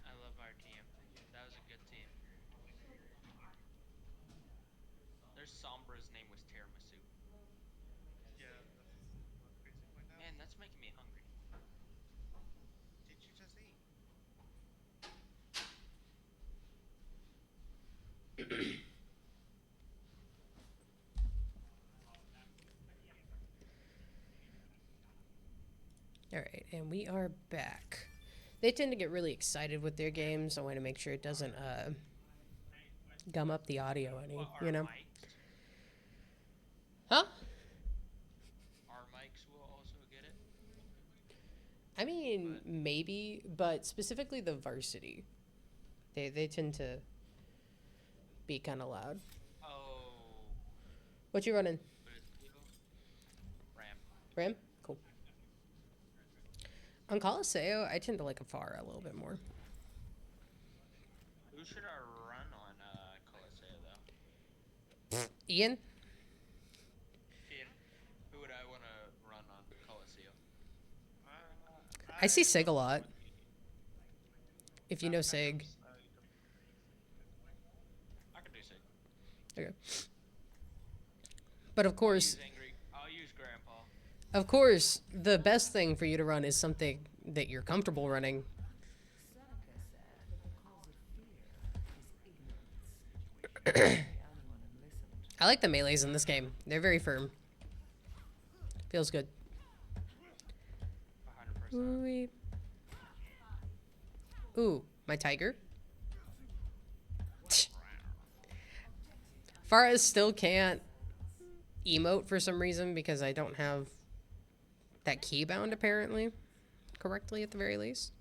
I love our team. That was a good team. Their Sombra's name was Tiramisu. Yeah, that's crazy point out. Man, that's making me hungry. Did you just eat? All right, and we are back. They tend to get really excited with their games. I want to make sure it doesn't gum up the audio any, What, you our know? mics? Huh? Our mics will also get it. I mean, maybe, but specifically the varsity. They tend to be kind of loud. Oh, What you running? what is it? Ram. Ram? Cool. On Coliseo, I tend to like Afara a little bit more. Who should I run on Coliseo though? Ian? Ian, who would I want to run on Coliseo? I see Sig a lot. If you know Sig. I could do Sig. Okay. But of course, I'll use Grandpa. of course, the best thing for you to run is something that you're comfortable running. Seneca said that the cause of fear is ignorance. Anyone and listened. I like the melees in this game. They're very firm. Feels good. 100%. Ooh, ooh, my tiger. Farah still can't emote for some reason because I don't have that keybound apparently correctly at the very least.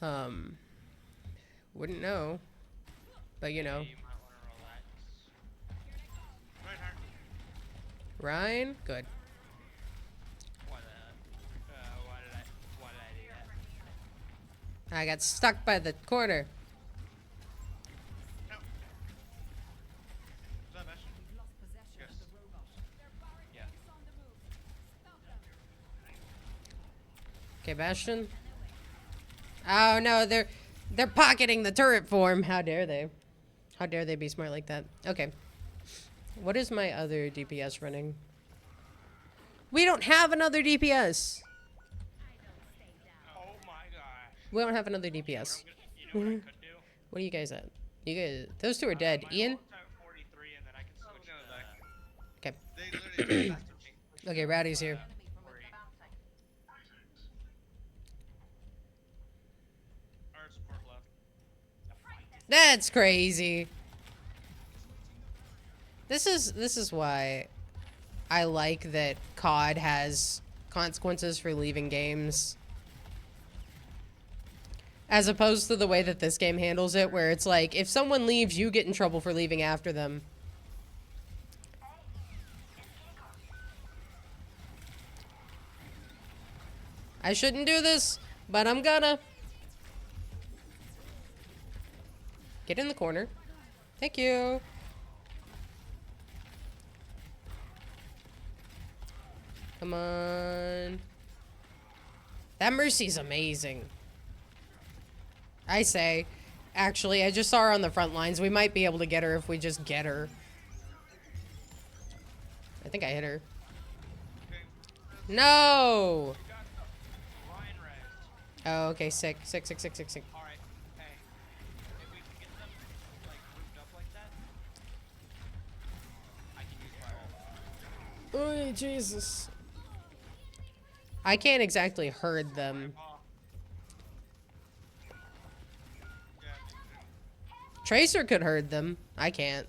Wouldn't know, but you know. You might want to relax. Right, Hart. Ryan, good. Why did I do that? I got stuck by the corner. No. Is that Bastion? We've lost possession Yes. of the robot. Yeah. On the move. Stop them. Okay, Bastion. Oh no, they're pocketing the turret form. How dare they? How dare they be smart like that? Okay. What is my other DPS running? We don't have another DPS. Oh my gosh. We don't have another DPS. You know what I could do? What are you guys at? You guys, those two are dead. My Ian? ult's at 43 and then I can switch gonna to Okay. They literally just passed Okay, Rowdy's here. our support left. That's crazy. This is why I like that COD has consequences for leaving games. As opposed to the way that this game handles it, where it's like, if someone leaves, you get in trouble for leaving after them. I shouldn't do this, but I'm gonna. Get in the corner. Thank you. Come on. That Mercy's amazing. I say. Actually, I just saw her on the front lines. We might be able to get her if we just get her. I think I hit her. No! Ryan Red. Oh, okay, sick. Alright, hey. If we can get them, like, grouped up like that, I can use fire. Oh, Jesus. I can't exactly herd them. Tracer could herd them. I can't.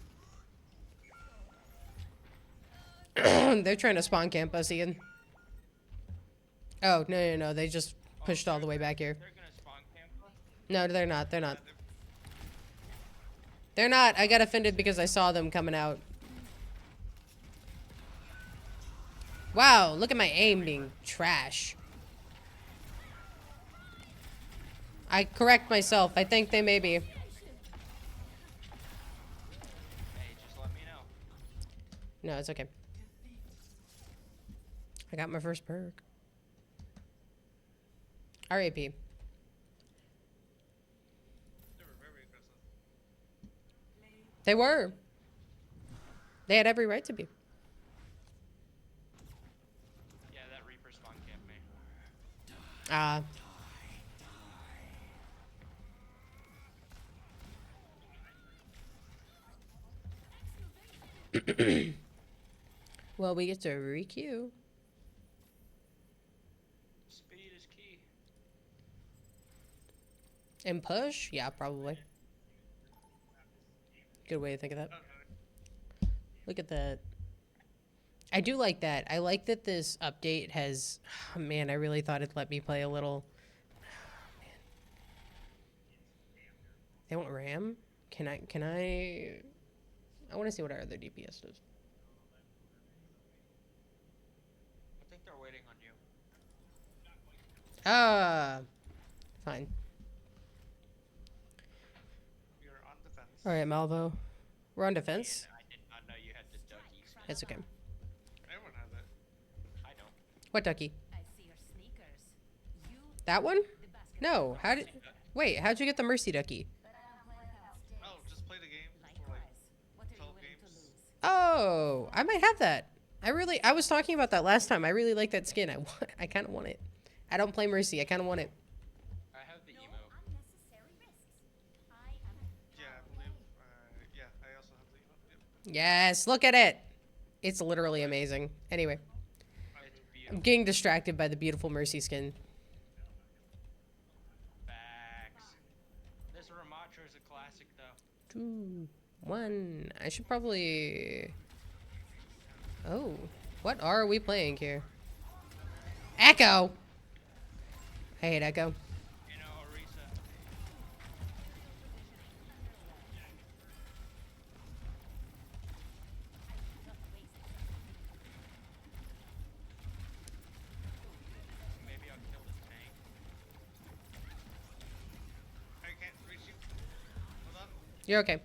They're trying to spawn camp us, Ian. Oh, no. They just pushed all the way back here. They're gonna spawn camp us? No, they're not. They're not. They're not. I got offended because I saw them coming out. Wow, look at my aim being trash. I correct myself. I think they may be. Hey, just let me know. No, it's okay. I got my first perk. RAP. They were very aggressive. They were. They had every right to be. Yeah, that Reaper spawn camp me. Ah. Well, we get to requeue. Speed is key. And push? Yeah, probably. Good way to think of that. Look at that. I do like that. I like that this update has. Oh, man, I really thought it'd let me play a little. They want RAM? Can I? I want to see what our other DPS does. I think they're waiting on you. Fine. You're on defense. All right, Malvo. We're on defense. I did not know you had the ducky skin. It's okay. Everyone has it. I don't. What ducky? I see your sneakers. You That one? the basket. No. How did? Wait. How'd you get the mercy ducky? But I don't play without sticks. Oh, just play the game for like Likewise. What are you 12 willing to games. lose? Oh, I might have that. I was talking about that last time. I really like that skin. I kind of want it. I don't play mercy. I kind of want it. I have the No emo. unnecessary risks. I am Yeah, I believe. Yeah, I also have the emo. Yep. Yes. Look at it. It's literally amazing. Anyway, It's I'm beautiful. getting distracted by the beautiful mercy skin. Facts. This Ramatra is a classic, though. 2, 1. I should probably. Oh, what are we playing here? Echo. I hate Echo. You know, Orisa. Maybe I'll kill this tank. I can't reach you. Hold on. You're okay.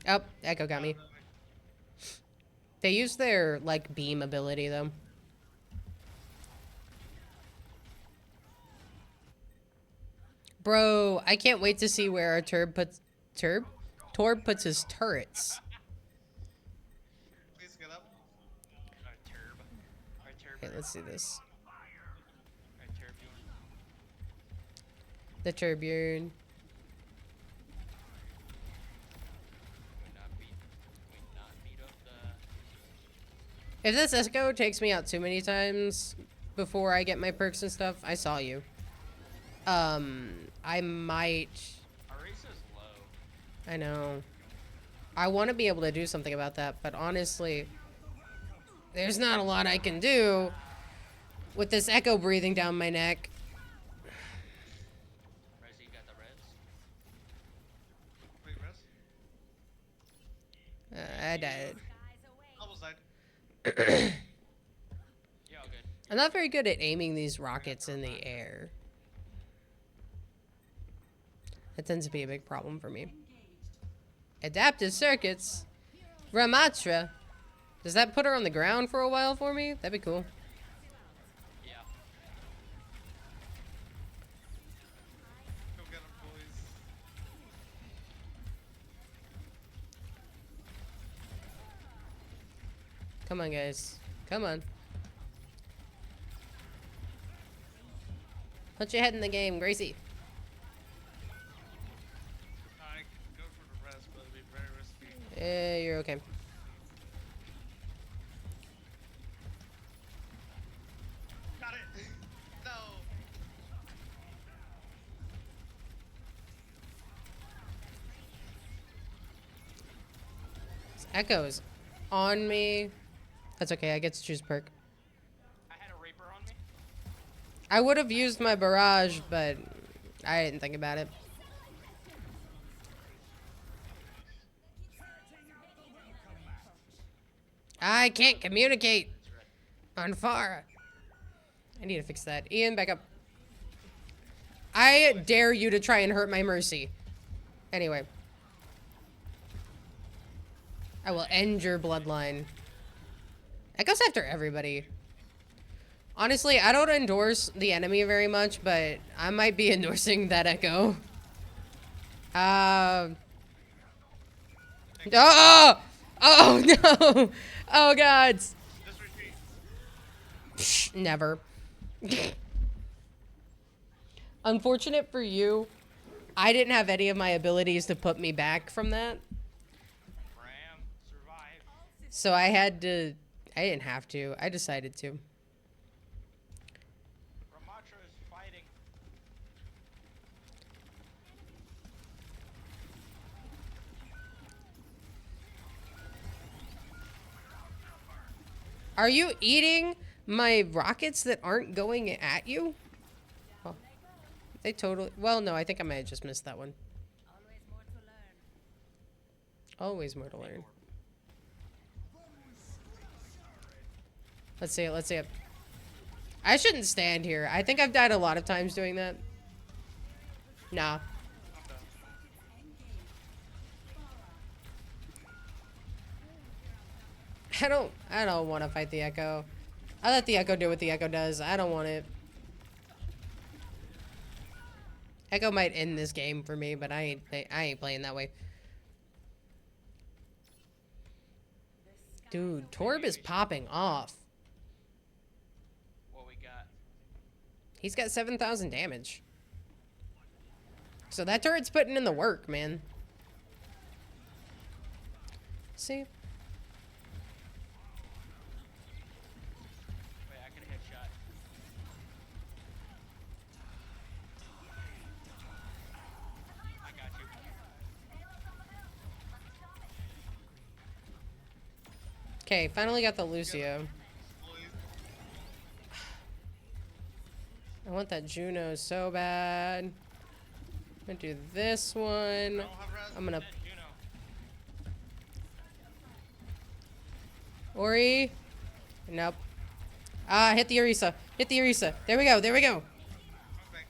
Oh, Echo got me. No, They use their like beam ability though. Bro, I can't wait to see where our Torb puts his turrets. please get up. Our turb. Our turb. Okay, let's see this. Our turbulent. The Turbine. Would not beat up the. If this Echo takes me out too many times before I get my perks and stuff, I saw you. I might. Orisa's low. I know. I want to be able to do something about that, but honestly, there's not a lot I can do with this Echo breathing down my neck. Resi got the reds. Wait, res? I died. Almost died. Yeah, all good. I'm not very good at aiming these rockets in the air. That tends to be a big problem for me. Adaptive circuits. Ramatra. Does that put her on the ground for a while for me? That'd be cool. Yeah. Go get him, boys. Come on, guys. Come on. Put your head in the game, Gracie. I could go for the res, but it'd be very risky. Eh, you're okay. Got it! No! This Echo's on me. That's okay, I get to choose perk. I had a Reaper on me. I would have used my barrage, but I didn't think about it. I can't communicate on far. I need to fix that. Ian, back up. I dare you to try and hurt my mercy. Anyway. I will end your bloodline. That goes after everybody. Honestly, I don't endorse the enemy very much, but I might be endorsing that Echo. Oh! Oh no! Oh god! Just retreat. Psh, never. Unfortunate for you, I didn't have any of my abilities to put me back from that. Ram. Survive. So I had to... I didn't have to. I decided to. Ramatra is fighting. Are you eating my rockets that aren't going at you? Oh, they totally... Well, no, I think I might have just missed that one. Always more to learn. Let's see it, let's see it. I shouldn't stand here. I think I've died a lot of times doing that. Nah. I don't want to fight the Echo. I let the Echo do what the Echo does. I don't want it. Echo might end this game for me, but I ain't playing that way. Dude, Torb is popping off. What we got? He's got 7,000 damage. So that turret's putting in the work, man. See? Wait, I can headshot. I got you. Okay, finally got the Lucio. I want that Juno so bad. I'm gonna do this one. I'm gonna... Juno. Ori. Nope. Ah, hit the Orisa. Hit the Orisa. There we go, there we go. Okay.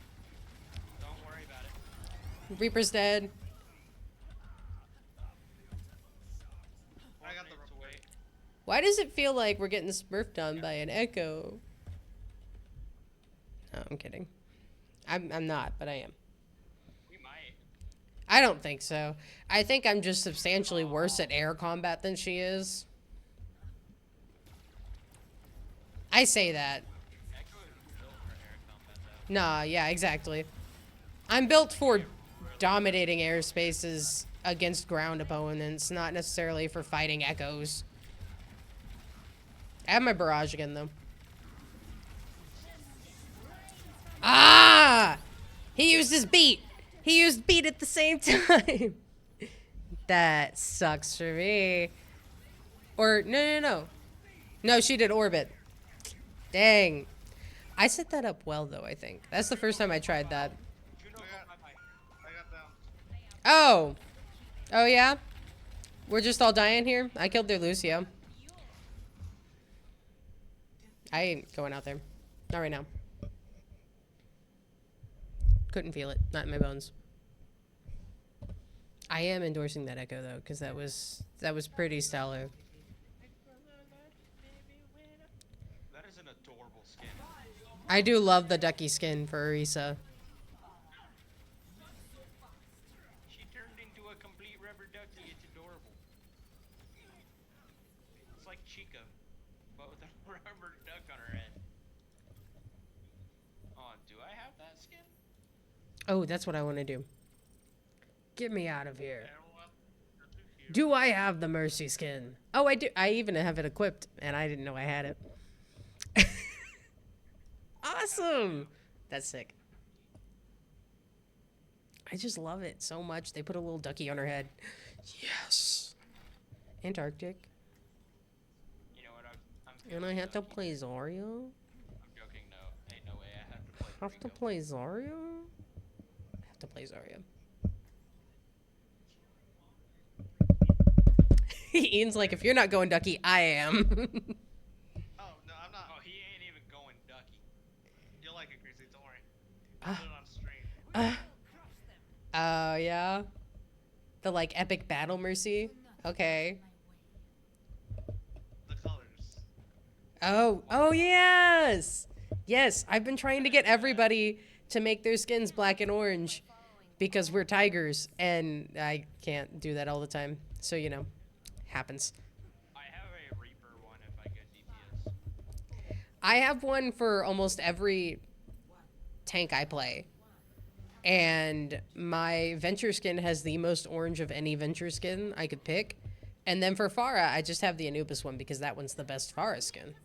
Don't worry about it. Reaper's dead. I got the Minutes report. away. Why does it feel like we're getting smurfed on by an Echo? No, I'm kidding. I'm not, but I am. We might. I don't think so. I think I'm just substantially worse at air combat than she is. I say that. Echo is built for air combat though. Nah, yeah, exactly. I'm built for dominating airspaces against ground opponents, not necessarily for fighting Echoes. I have my barrage again, though. Ah! He used his beat! He used beat at the same time! That sucks for me. Or, no. No, she did orbit. Dang. I set that up well, though, I think. That's the first time I tried that. Juno, bye-bye. I got down. Oh! Oh, yeah? We're just all dying here? I killed their Lucio. I ain't going out there. Not right now. Couldn't feel it. Not in my bones. I am endorsing that Echo, though, because that was pretty stellar. That is an adorable skin. I do love the ducky skin for Orisa. She turned into a complete rubber ducky. It's adorable. It's like Chica, but with a rubber duck on her head. Oh, do I have that skin? Oh, that's what I want to do. Get me out of here. Yeah, well, you're too cute. Do I have the Mercy skin? Oh, I do. I even have it equipped, and I didn't know I had it. Awesome. That's sick. I just love it so much. They put a little ducky on her head. Yes. Antarctic. You know what? I'm And I have to play Zarya? I'm joking. No, ain't no way I have to play. Have to Ringo. play Zarya? I have to play Zarya. Ian's like, if you're not going ducky, I am. Oh, no, I'm not. Oh, he ain't even going ducky. You'll like it, Greasy. Don't worry. I'll do it on stream. Oh, yeah? The, like, epic battle mercy? Okay. The colors. Oh, yes! Yes, I've been trying to get everybody to make their skins black and orange because we're tigers, and I can't do that all the time. So, you know, happens. I have a Reaper one if I get DPS. I have one for almost every tank I play. And my Venture skin has the most orange of any Venture skin I could pick. And then for Pharah, I just have the Anubis one because that one's the best Pharah skin.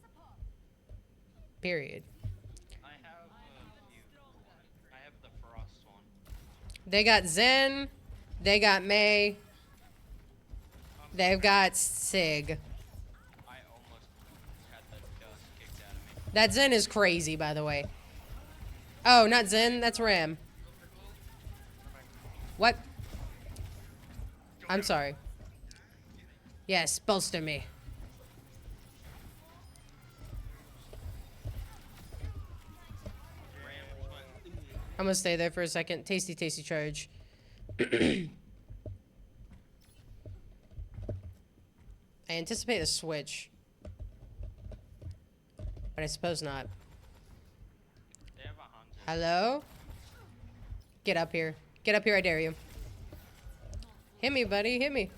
Period. I have a few. I have the Frost one. They got Zen. They got Mei. They've got Sig. I almost had the That Zen is crazy, by the way. Oh, not Zen. That's Ram. What? I'm sorry. Yes, bolster me. I'm gonna stay there for a second. Tasty, tasty charge. I anticipate a switch. But I suppose not. They have a Hanzo. Hello? Get up here. Get up here, I dare you. Hit me, buddy. Hit me.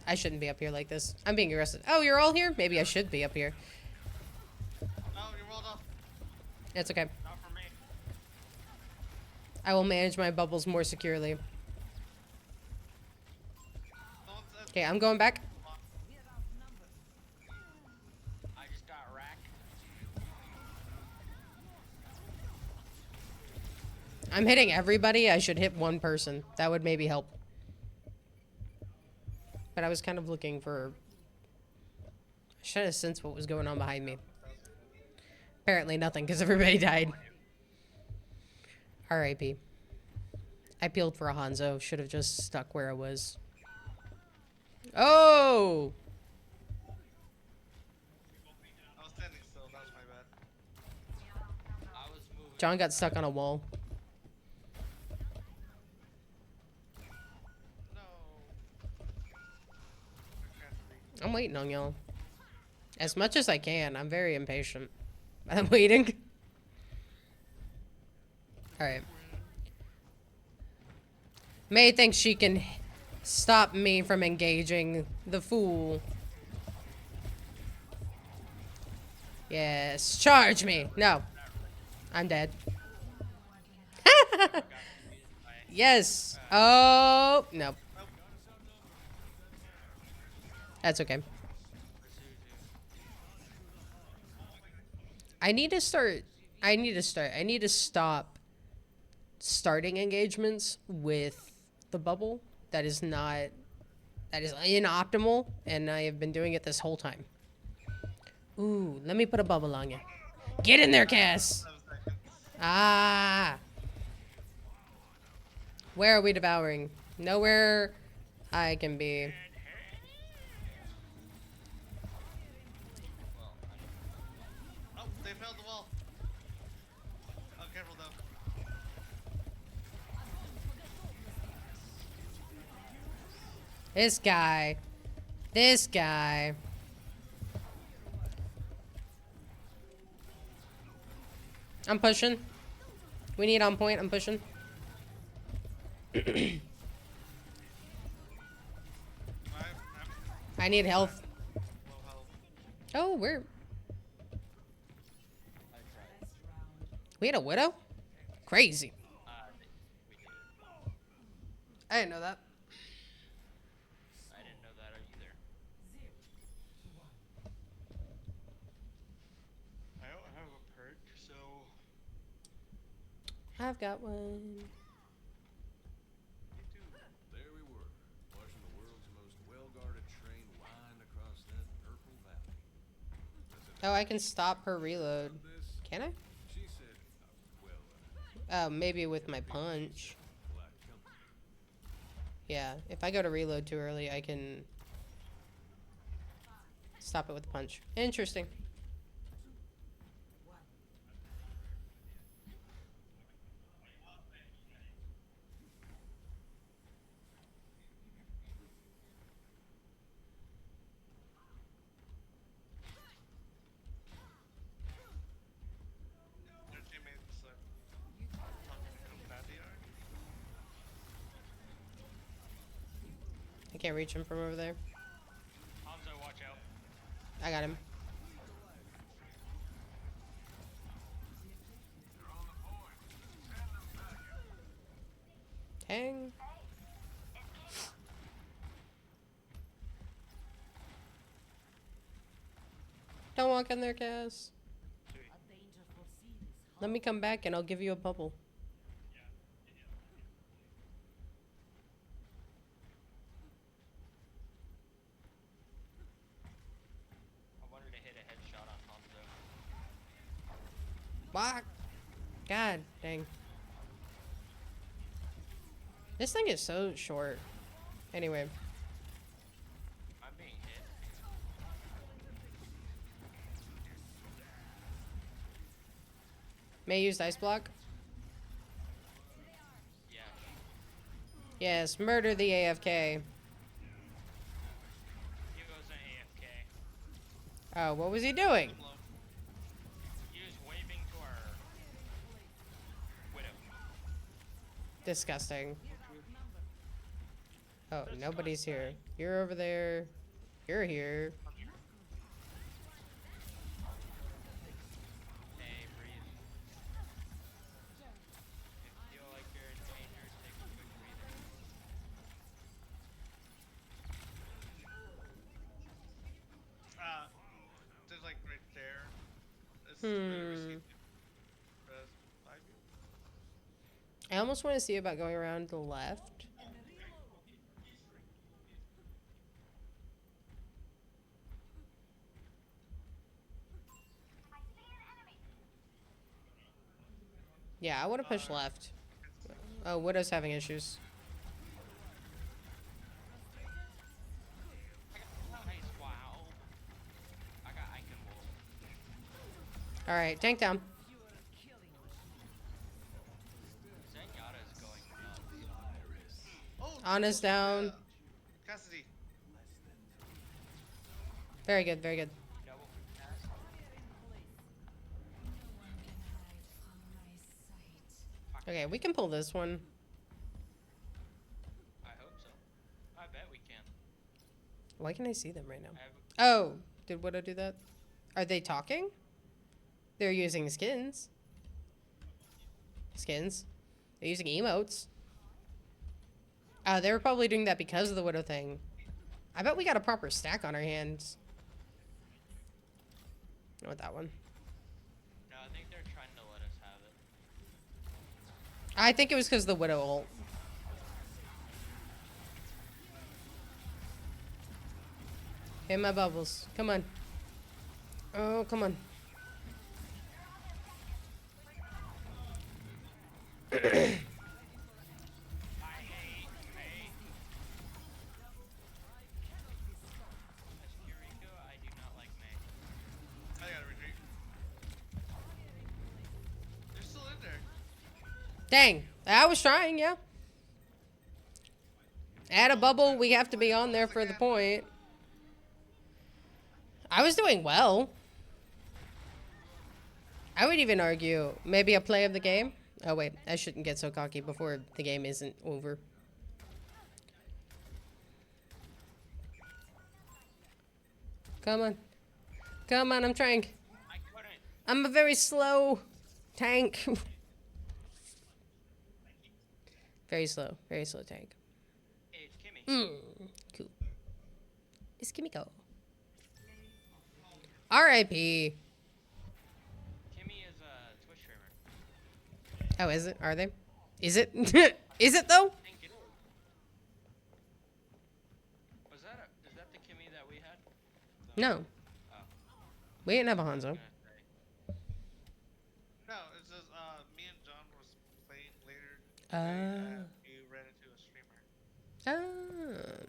I shouldn't be up here like this. I'm being aggressive. Oh, you're all here? Maybe I should be up here. Oh, you rolled off. It's okay. Not for me. I will manage my bubbles more securely. Okay, I'm going back. I just got racked. I'm hitting everybody. I should hit one person. That would maybe help. But I was kind of looking for... I should have sensed what was going on behind me. Apparently nothing, because everybody died. R.I.P. I peeled for a Hanzo. Should have just stuck where I was. Oh! I was standing still. That was my bad. I was moving. John got stuck on a wall. No. I can't see. I'm waiting on y'all. As much as I can. I'm very impatient. I'm waiting. Alright. May thinks she can stop me from engaging the fool. Yes. Charge me. No. I'm dead. Yes. Oh. No. That's okay. I need to stop starting engagements with the bubble. That is inoptimal, and I have been doing it this whole time. Ooh, let me put a bubble on you. Get in there, Cass! 7 seconds. Ah! Where are we devouring? Nowhere I can be. Oh, they failed the wall. Oh, careful though. This guy. This guy. I'm pushing. We need on point. I'm pushing. I need health. Low health. Oh, we're... We had a widow? Crazy. We did. I didn't know that. I didn't know that either. I don't have a perk, so I've got one. There we were, watching the world's most well-guarded train wind across that purple valley. Oh, I can stop her reload. This, Can I? she said, well, Maybe with my punch. black company. Yeah, if I go to reload too early, I can stop it with the punch. Interesting. your teammates talking to come bad here. I can't reach him from over there. Hanzo, watch out. I got him. Hang. Don't walk in there, Cass. Let me come back and I'll give you a bubble. I wanted to hit a headshot block. God dang. This thing is so short. Anyway. I'm being hit. May use ice block. Yeah. Yes, murder the AFK. He wasn't AFK. Oh, what was he doing? Low. He was waving to our widow. Disgusting. Oh, nobody's here. You're over there. You're here. Hey, breathe. If you feel like you're in danger, take a quick breather. There's like right there. It's really risky. Res 5 view. I almost want to see about going around to the left. Yeah, I want to push left. Oh, Widow's having issues. Nice, wow. I got Icon Wolf. Alright, tank down. Zenyatta's going nuts. Oh, Ana's down. Cassidy. Very good, very good. Double cast. No one can hide from my sight. Okay, we can pull this one. I hope so. I bet we can. Why can I see them right now? I have Oh, did Widow do that? Are they talking? They're using skins. Skins. They're using emotes. They were probably doing that because of the Widow thing. I bet we got a proper stack on our hands. Not with that one. no, I think they're trying to let us have it. I think it was because of the Widow ult. Hit my bubbles. Come on. Oh, come on. I hate May. As Kiriko, I do not like May. I gotta retreat. They're still in there. Dang. I was trying, yeah. Add a bubble. We have to be on there for the point. I was doing well. I would even argue maybe a play of the game. Oh, wait. I shouldn't get so cocky before the game isn't over. Come on. Come on, I'm trying. I couldn't. I'm a very slow tank. Very slow tank. Hey, it's Kimmy. Cool. It's Kimiko. R.I.P. Kimmy is a Twitch streamer. Oh, is it? Are they? Is it? Is it though? I think it is. Is that the Kimmy that we had? No. Oh. We didn't have a I was Hanzo. gonna say. No, it's just me and John was playing later. Ah. You ran into a streamer. Ah.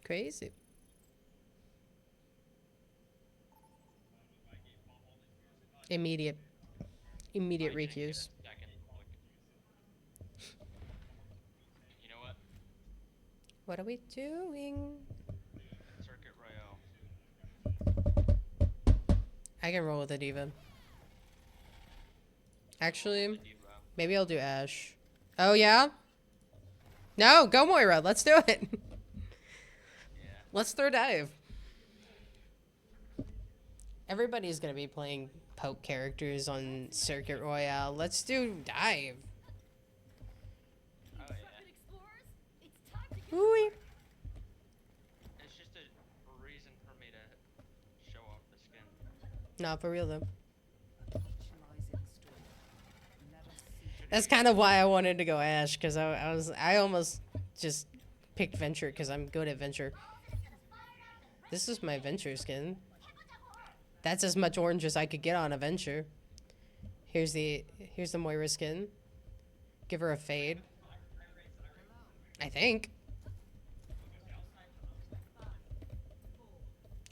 Crazy. Immediate recues. Second. You know what? What are we doing? Circuit Royale. I can roll with a diva. Actually, Diva. maybe I'll do Ash. Oh, yeah? No, go Moira. Let's do it. Yeah. Let's throw dive. Everybody's going to be playing poke characters on Circuit Royale. Let's do dive. Oh yeah. Ooh. It's just a reason for me to show off the skin. Not for real, though. Each lies in store. Never see That's kind of why I wanted to go Ash, because I almost just picked Venture because I'm good at Venture. This is my Venture skin. That's as much orange as I could get on a Venture. Here's the Moira skin. Give her a fade. I think.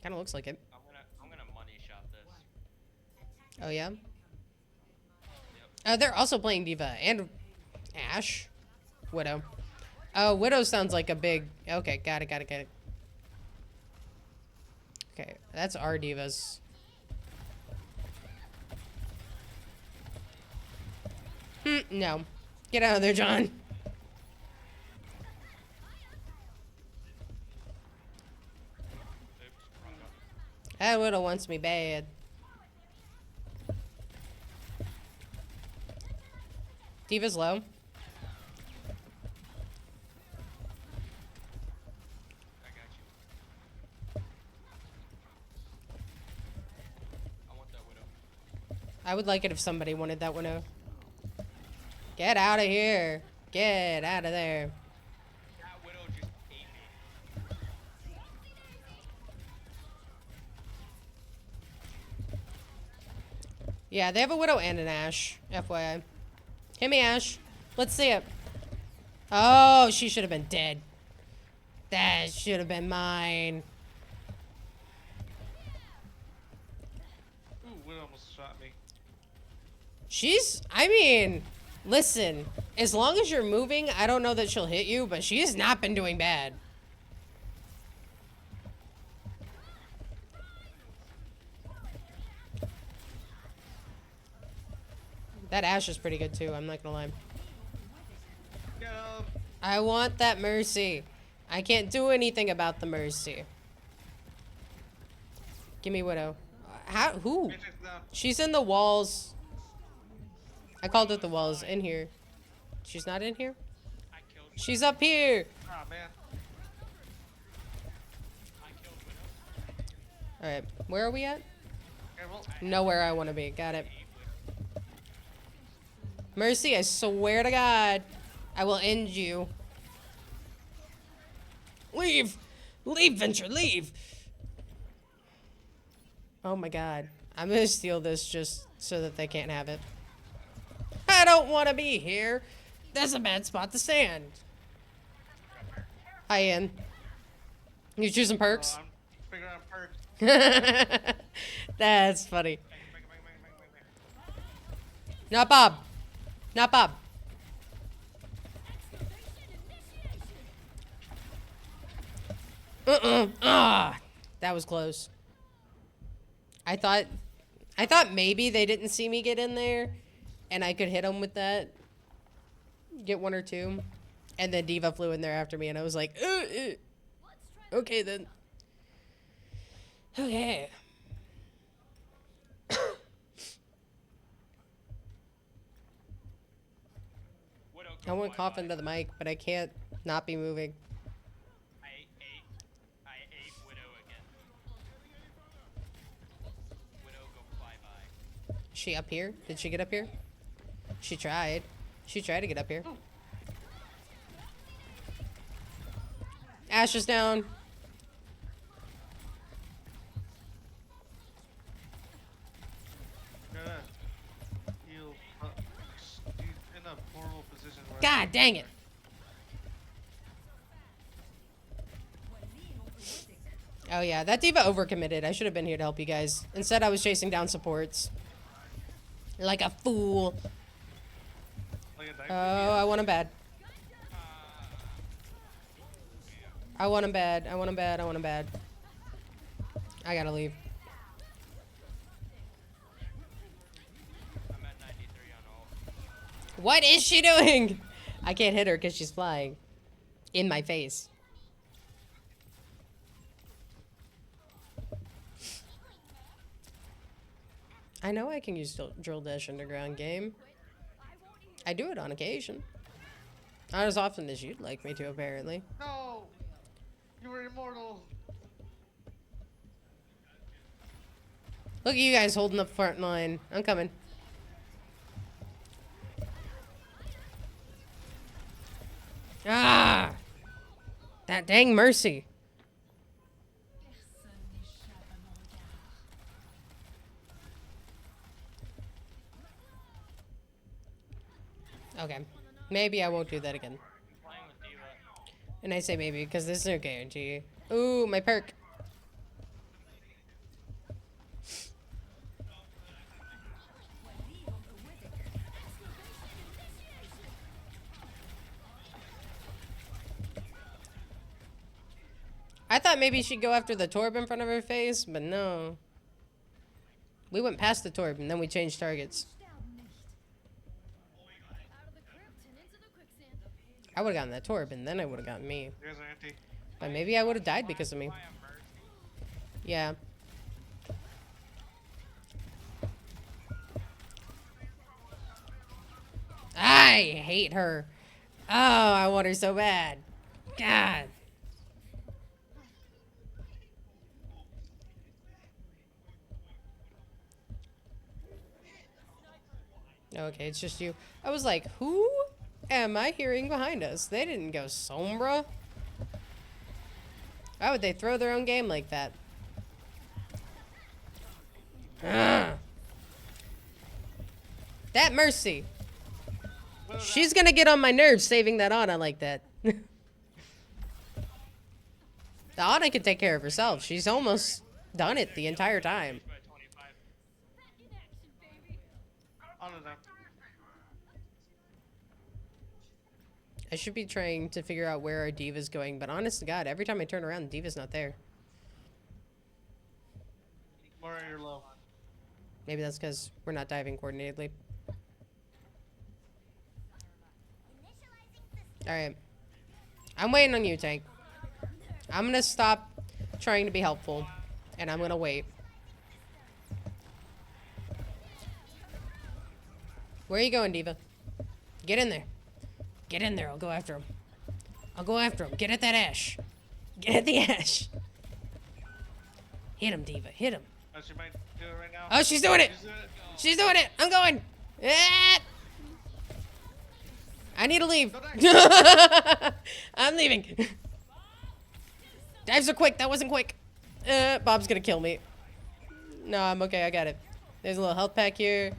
Kind of looks like it. I'm gonna money shot this. Oh yeah. They're also playing Diva and Ashe, Widow. Oh, Widow sounds like a big. Okay, got it. Okay, that's our divas. No. Get out of there, John. Oops, wrong button. That Widow wants me bad. Diva's low. I got you. I want that Widow. I would like it if somebody wanted that Widow. Get out of here. Get out of there. That Widow just ate me. Yeah, they have a Widow and an Ashe. FYI. Hit me, Ashe. Let's see it. Oh, she should have been dead. That should have been mine. Ooh, Widow almost shot me. I mean, listen. As long as you're moving, I don't know that she'll hit you, but she has not been doing bad. That Ashe is pretty good too, I'm not gonna lie. Get up. I want that Mercy. I can't do anything about the Mercy. Give me Widow. Who? Matrix down. She's in the walls. I called it the walls. In here. She's not in here? I killed. She's up here. Ah, man. I killed Widow. Alright, where are we at? Careful. Nowhere I want to be. Got it. Mercy, I swear to God, I will end you. Leave! Leave, Venture, leave! Oh my God. I'm gonna steal this just so that they can't have it. I don't want to be here. That's a bad spot to stand. Hi, Ian. You choosing perks? I'm figuring out perks. That's funny. Not Bob. Not Bob. Ah, that was close. I thought maybe they didn't see me get in there, and I could hit them with that. Get one or two, and then Diva flew in there after me, and I was like, okay then. Okay. Widow, I go want to cough bye-bye. into the mic, but I can't not be moving. I ate Widow again. Widow, go bye-bye. Is she up here? Did she get up here? She tried. She tried to get up here. Ashe is down. Gotta heal. He's in a horrible position where God dang it. Oh yeah, that Diva overcommitted. I should have been here to help you guys. Instead, I was chasing down supports. Like a fool. like a knife. Oh, I want him bad. I want him bad. I want him bad. I want him bad. I gotta leave. I'm at 93 on ult. What is she doing? I can't hit her because she's flying. In my face. I know I can use Drill Dash Underground game. I do it on occasion. Not as often as you'd like me to, apparently. No! You were immortal! Look at you guys holding up front line. I'm coming. Ah! That dang Mercy. Personne n'échappe à mon regard. Okay. Maybe I won't do that again. Playing with Diva. And I say maybe because this is no guarantee. Ooh, my perk. I thought maybe she'd go after the Torb in front of her face, but no. We went past the Torb and then we changed targets. I would have gotten that Torb and then I would have gotten me. You guys are empty. But maybe I would have died because of me. Why a mercy? Yeah. I hate her. Oh, I want her so bad. God. Okay, it's just you. I was like, who am I hearing behind us? They didn't go Sombra. Why would they throw their own game like that? Ugh. That Mercy. She's gonna get on my nerves saving that Ana like that. The Ana can take care of herself. She's almost done it the entire time. By 25. On to them. I should be trying to figure out where our Diva's going, but honest to God, every time I turn around, Diva's not there. More you're low. Maybe that's because we're not diving coordinatedly. Alright. I'm waiting on you, Tank. I'm gonna stop trying to be helpful, and I'm gonna wait. Where are you going, Diva? Get in there. Get in there. I'll go after him. I'll go after him. Get at that ash. Get at the ash. Hit him, Diva. Hit him. Oh, she might do it right now. Oh, she's doing it. She's doing it. She's doing it. I'm going. Ah! I need to leave. I'm leaving. Dives are quick. That wasn't quick. Bob's gonna kill me. No, I'm okay. I got it. There's a little health pack here.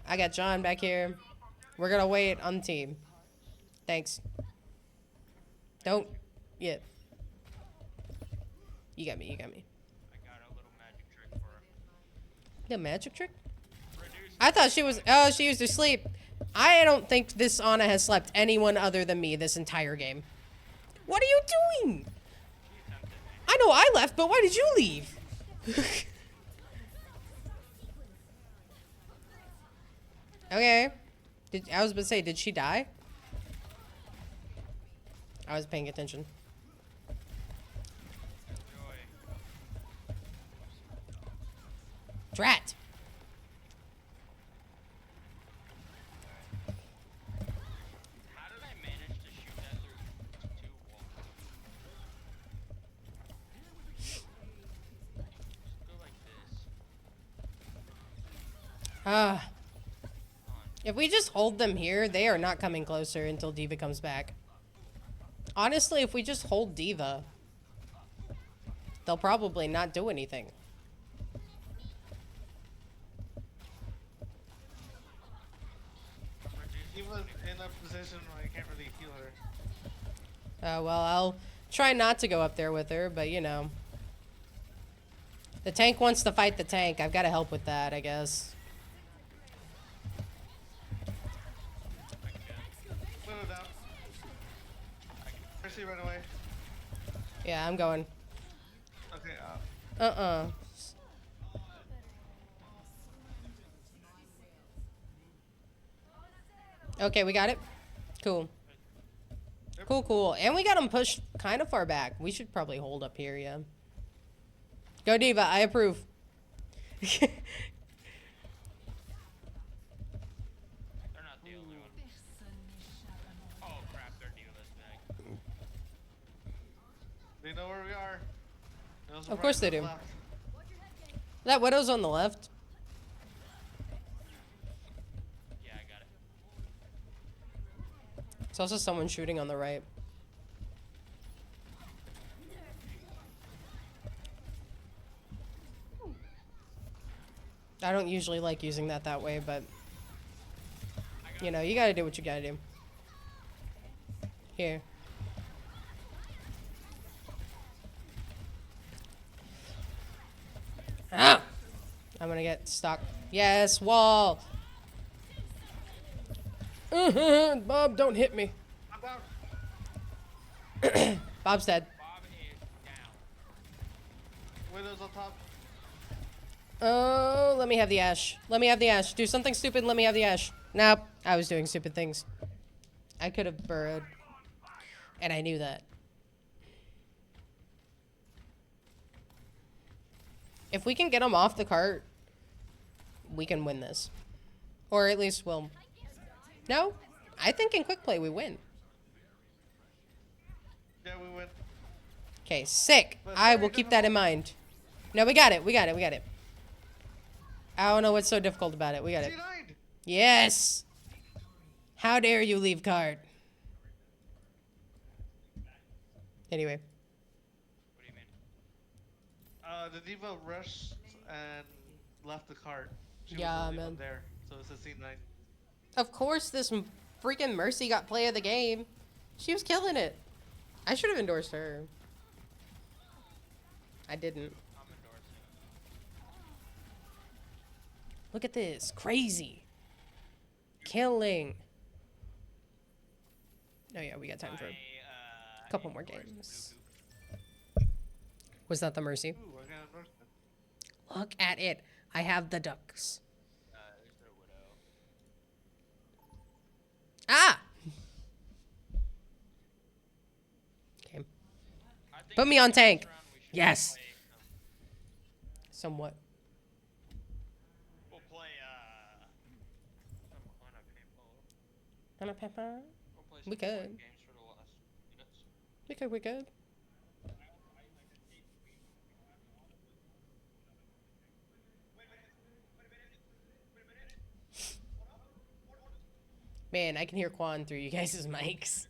I got John back here. We're gonna wait on the team. Thanks. Don't. Yeah. You got me. You got me. I got a little magic trick for her. The magic trick? Reduce. I thought she was. Oh, she used her sleep. I don't think this Ana has slept anyone other than me this entire game. What are you doing? I know I left, but why did you leave? Okay. I was about to say, did she die? I was paying attention. Joy. Drat. How did I manage to shoot that through 2 walls? Go like this. Ah. If we just hold them here, they are not coming closer until Diva comes back. Honestly, if we just hold Diva, they'll probably not do anything. She was in a position where I can't really heal her. Well, I'll try not to go up there with her, but you know. The tank wants to fight the tank. I've got to help with that, I guess. Put her down. Mercy right away. Yeah, I'm going. Okay, Okay, we got it. Cool. Cool, cool. And we got them pushed kind of far back. We should probably hold up here, yeah. Go Diva, I approve. They're not the only one. Oh crap, they're Diva's back. they know where we are. Those Of right course they and do. left. That Widow's on the left. Yeah, I got it. There's also someone shooting on the right. I don't usually like using that way, but I got You know, you gotta do what you gotta do. Here. Ah! I'm gonna get stuck. Yes, wall! Bob, don't hit me. I'm down. Bob's dead. Bob is down. Widow's on top. Oh, let me have the ash. Let me have the ash. Do something stupid, let me have the ash. Nope, I was doing stupid things. I could have burrowed. And I knew that. If we can get him off the cart, we can win this. Or at least we'll... No? I think in quick play we win. Yeah, we win. Okay, sick. But I very will keep that in mind. No, we got it. We got it. We got it. I don't know what's so difficult about it. We got it. C9! Yes! How dare you leave cart? Anyway. What do you mean? The diva rushed and left the cart. She was Yeah, the only one man. there, so it's a C9. Of course this freaking Mercy got play of the game. She was killing it. I should have endorsed her. I didn't. I'm endorsing. Look at this. Crazy. Killing. Oh yeah, we got time for a couple more games. Was that the Mercy? Ooh, I got endorsement. Look at it. I have the ducks. There's their widow. Ah! Okay. I think Put me on next tank. round we should Yes. play Somewhat. We'll play some kind of people. Wanna pepper? We'll play We some point could. games for the last minutes. We could, we could. Man, I can hear Quan through you guys' mics.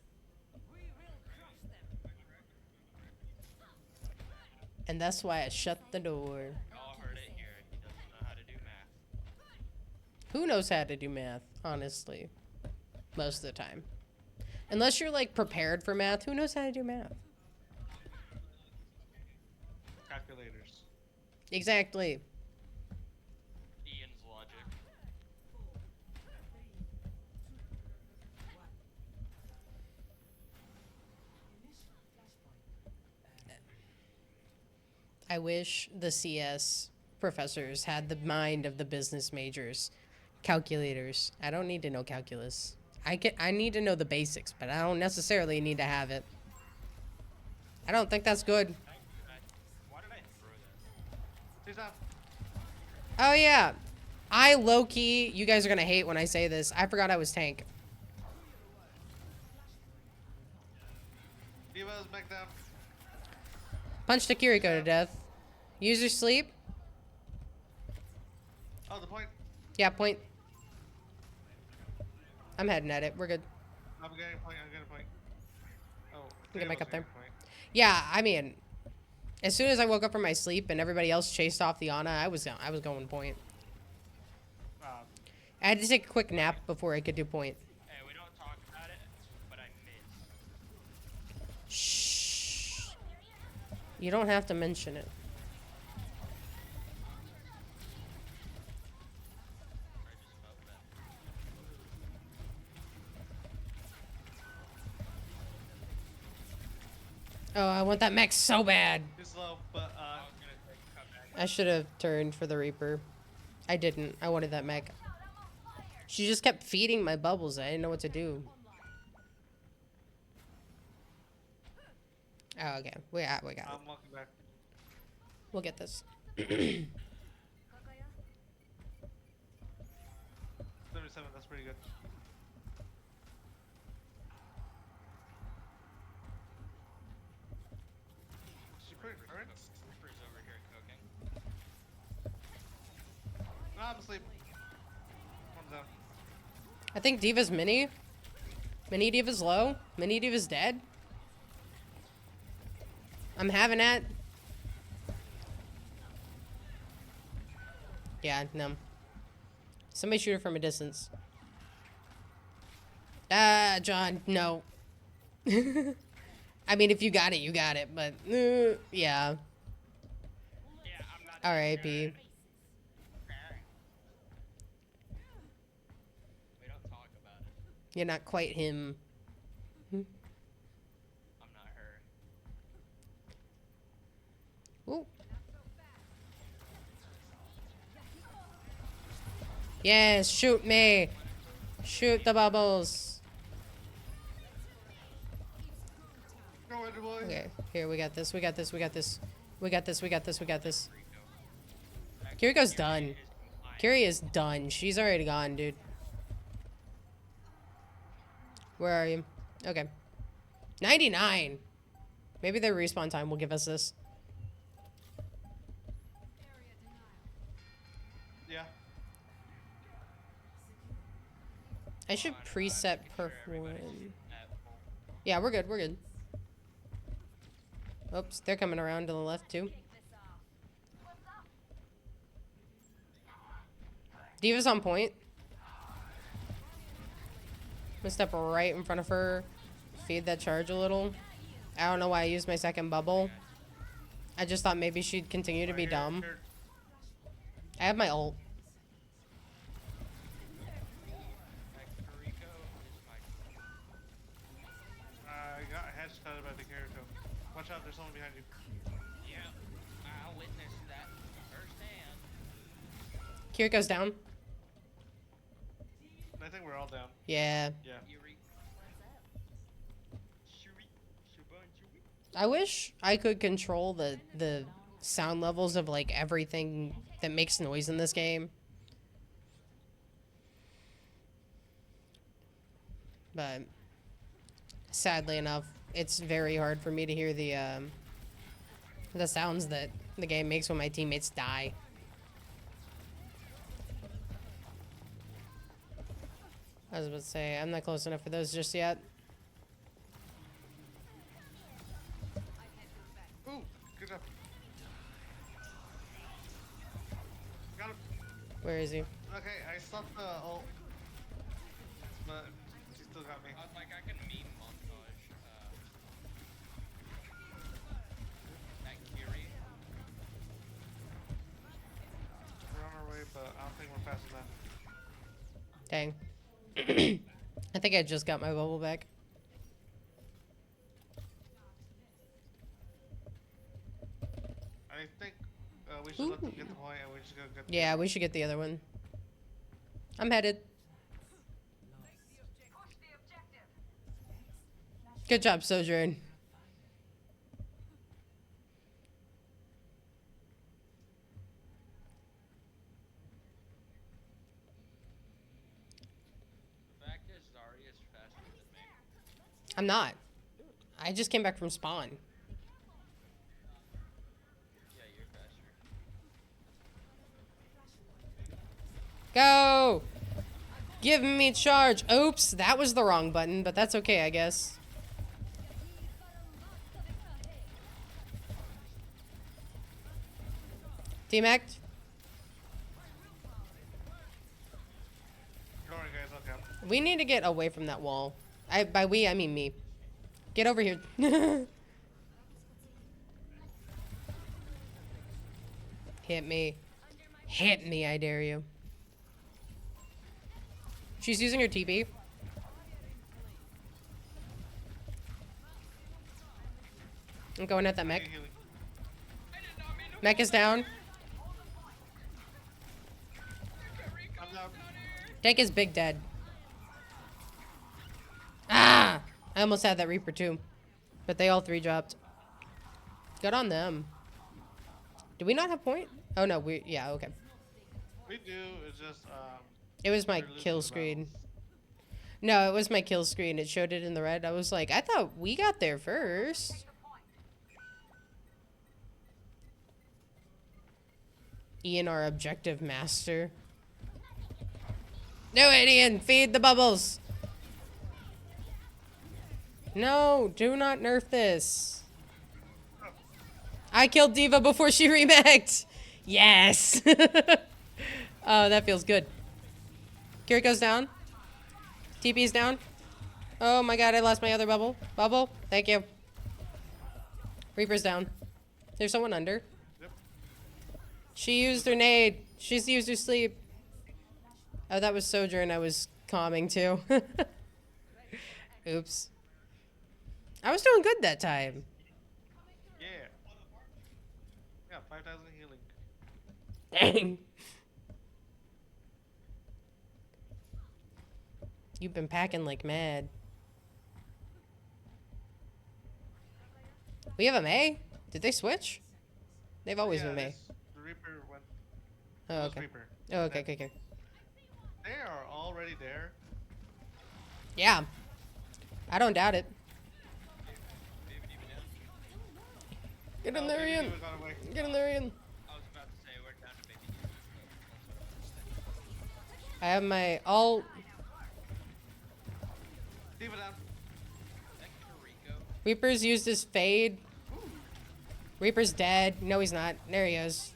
And that's why I shut the door. Y'all heard it here. He doesn't know how to do math. Who knows how to do math, honestly? Most of the time. Unless you're like prepared for math, who knows how to do math? Calculators. Exactly. Ian's logic. I wish the CS professors had the mind of the business majors. Calculators. I don't need to know calculus. I need to know the basics, but I don't necessarily need to have it. I don't think that's good. Why did I throw this? She's up. Oh yeah. I low-key, you guys are gonna hate when I say this. I forgot I was tank. Diva's back down. Punched a Kiriko to death. User sleep. Oh, the point. Yeah, point. I'm heading at it. We're good. I'm getting a point. I'm getting a point. Oh, Get back Diva's up there. getting a point. Yeah, I mean, as soon as I woke up from my sleep and everybody else chased off the Ana, I was going point. I had to take a quick nap before I could do point. Hey, we don't talk about it, but I missed. Shh. You don't have to mention it. I just felt that. Oh, I want that mech so bad. Too slow, but I was gonna say cut back. I should have turned for the Reaper. I didn't. I wanted that mech. She just kept feeding my bubbles. I didn't know what to do. Oh, okay. We got it. I'm walking back. We'll get this. 77. That's pretty good. She pretty current? Reaper's over here cooking. No, I'm asleep. Calm down. I think Diva's mini. Mini Diva's low. Mini Diva's dead. I'm having that. Yeah, no. Somebody shoot her from a distance. John, no. I mean, if you got it, you got it, but yeah. Yeah, I'm not. R.I.P. We don't talk about it. You're not quite him. I'm not her. Ooh. Yes, shoot me. Shoot the bubbles. Go in, boy. Okay, here, we got this, we got this, we got this. We got this, we got this, we got this. Kiriko's done. Kiri is done. She's already gone, dude. Where are you? Okay. 99. Maybe their respawn time will give us this. Yeah. I should preset perf 1. Yeah, we're good, we're good. Oops, they're coming around to the left too. Diva's on point. I'm gonna step right in front of her. Feed that charge a little. I don't know why I used my second bubble. I just thought maybe she'd continue to be dumb. Here. I have my ult. I got headshotted by the Kiriko. Watch out, there's someone behind you. Yeah, I witnessed that firsthand. Kiriko's down. I think we're all down. Yeah. Yeah. Yuri. Shuri. Shuban, Shuri. I wish I could control the sound levels of like everything that makes noise in this game. But sadly enough, it's very hard for me to hear the sounds that the game makes when my teammates die. I was about to say, I'm not close enough for those just yet. Ooh, good job. Got him. Where is he? Okay, I stopped the ult. But she still got me. I was like, I can meme montage. That Kiri. We're on our way, but I don't think we're fast enough. Dang. I think I just got my bubble back. I think we should let them get the point and we should go get the Yeah, we should get the other one. I'm headed. Good job, Sojourn. The fact is, Zarya's faster than me. I'm not. I just came back from spawn. Yeah, you're faster. Go! Give me charge. Oops, that was the wrong button, but that's okay, I guess. Team Act. Don't worry, guys, I'll count. We need to get away from that wall. By we, I mean me. Get over here. Hit me. Hit me, I dare you. She's using her TP. I'm going at that mech. Healing. Mech is down. I'm down. Tank is big dead. Ah! I almost had that Reaper too. But they all 3 dropped. Good on them. Do we not have point? Oh no, yeah, okay. We do, it's just, It was my we're losing kill the screen. battles. No, it was my kill screen. It showed it in the red. I was like, I thought we got there first. Ian, our objective master. Do it, Ian. Feed the bubbles. No, do not nerf this. I killed Diva before she remagged. Yes. Oh, that feels good. Kiriko's down. TP's down. Oh my god, I lost my other bubble. Bubble, thank you. Reaper's down. There's someone under. Yep. She used her nade. She's used her sleep. Oh, that was Sojourn I was calming too. Oops. I was doing good that time. Yeah. Yeah, 5,000 healing. Dang. You've been packing like mad. We have a May? Did they switch? They've always been May. The Reaper went. Oh, It was okay. Reaper. Oh, okay, okay, okay. They are already there. Yeah. I don't doubt it. Get in Oh, there, Baby Ian. Diva got away. Get in there, Ian. I was about to say we're down to baby D. I have my all. Diva down. Thank you to Rico. Reaper's used his fade. Reaper's dead. No, he's not. There he is.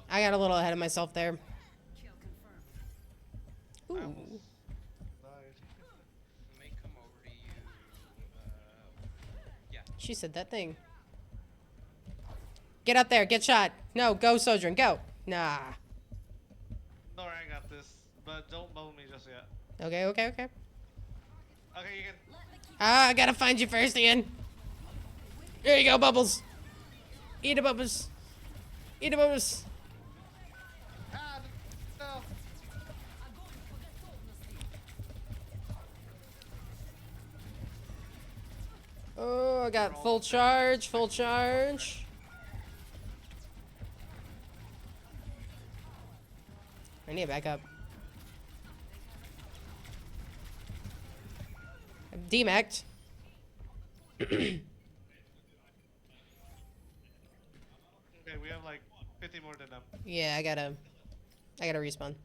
I got a little ahead of myself there. I Ooh. almost died. We may come over to you. Yeah. She said that thing. Get up there. Get shot. No, go, Sojourn. Go. Nah. Don't worry, I got this. But don't bubble me just yet. Okay, okay, okay. Okay, you can. Ah, I gotta find you first, Ian. There you go, Bubbles. Eat a Bubbles. Eat a Bubbles. Ah, no. Oh, I got full charge, full charge. I need to back up. I'm demac'd. Okay, we have like 50 more than them. Yeah, I gotta respawn.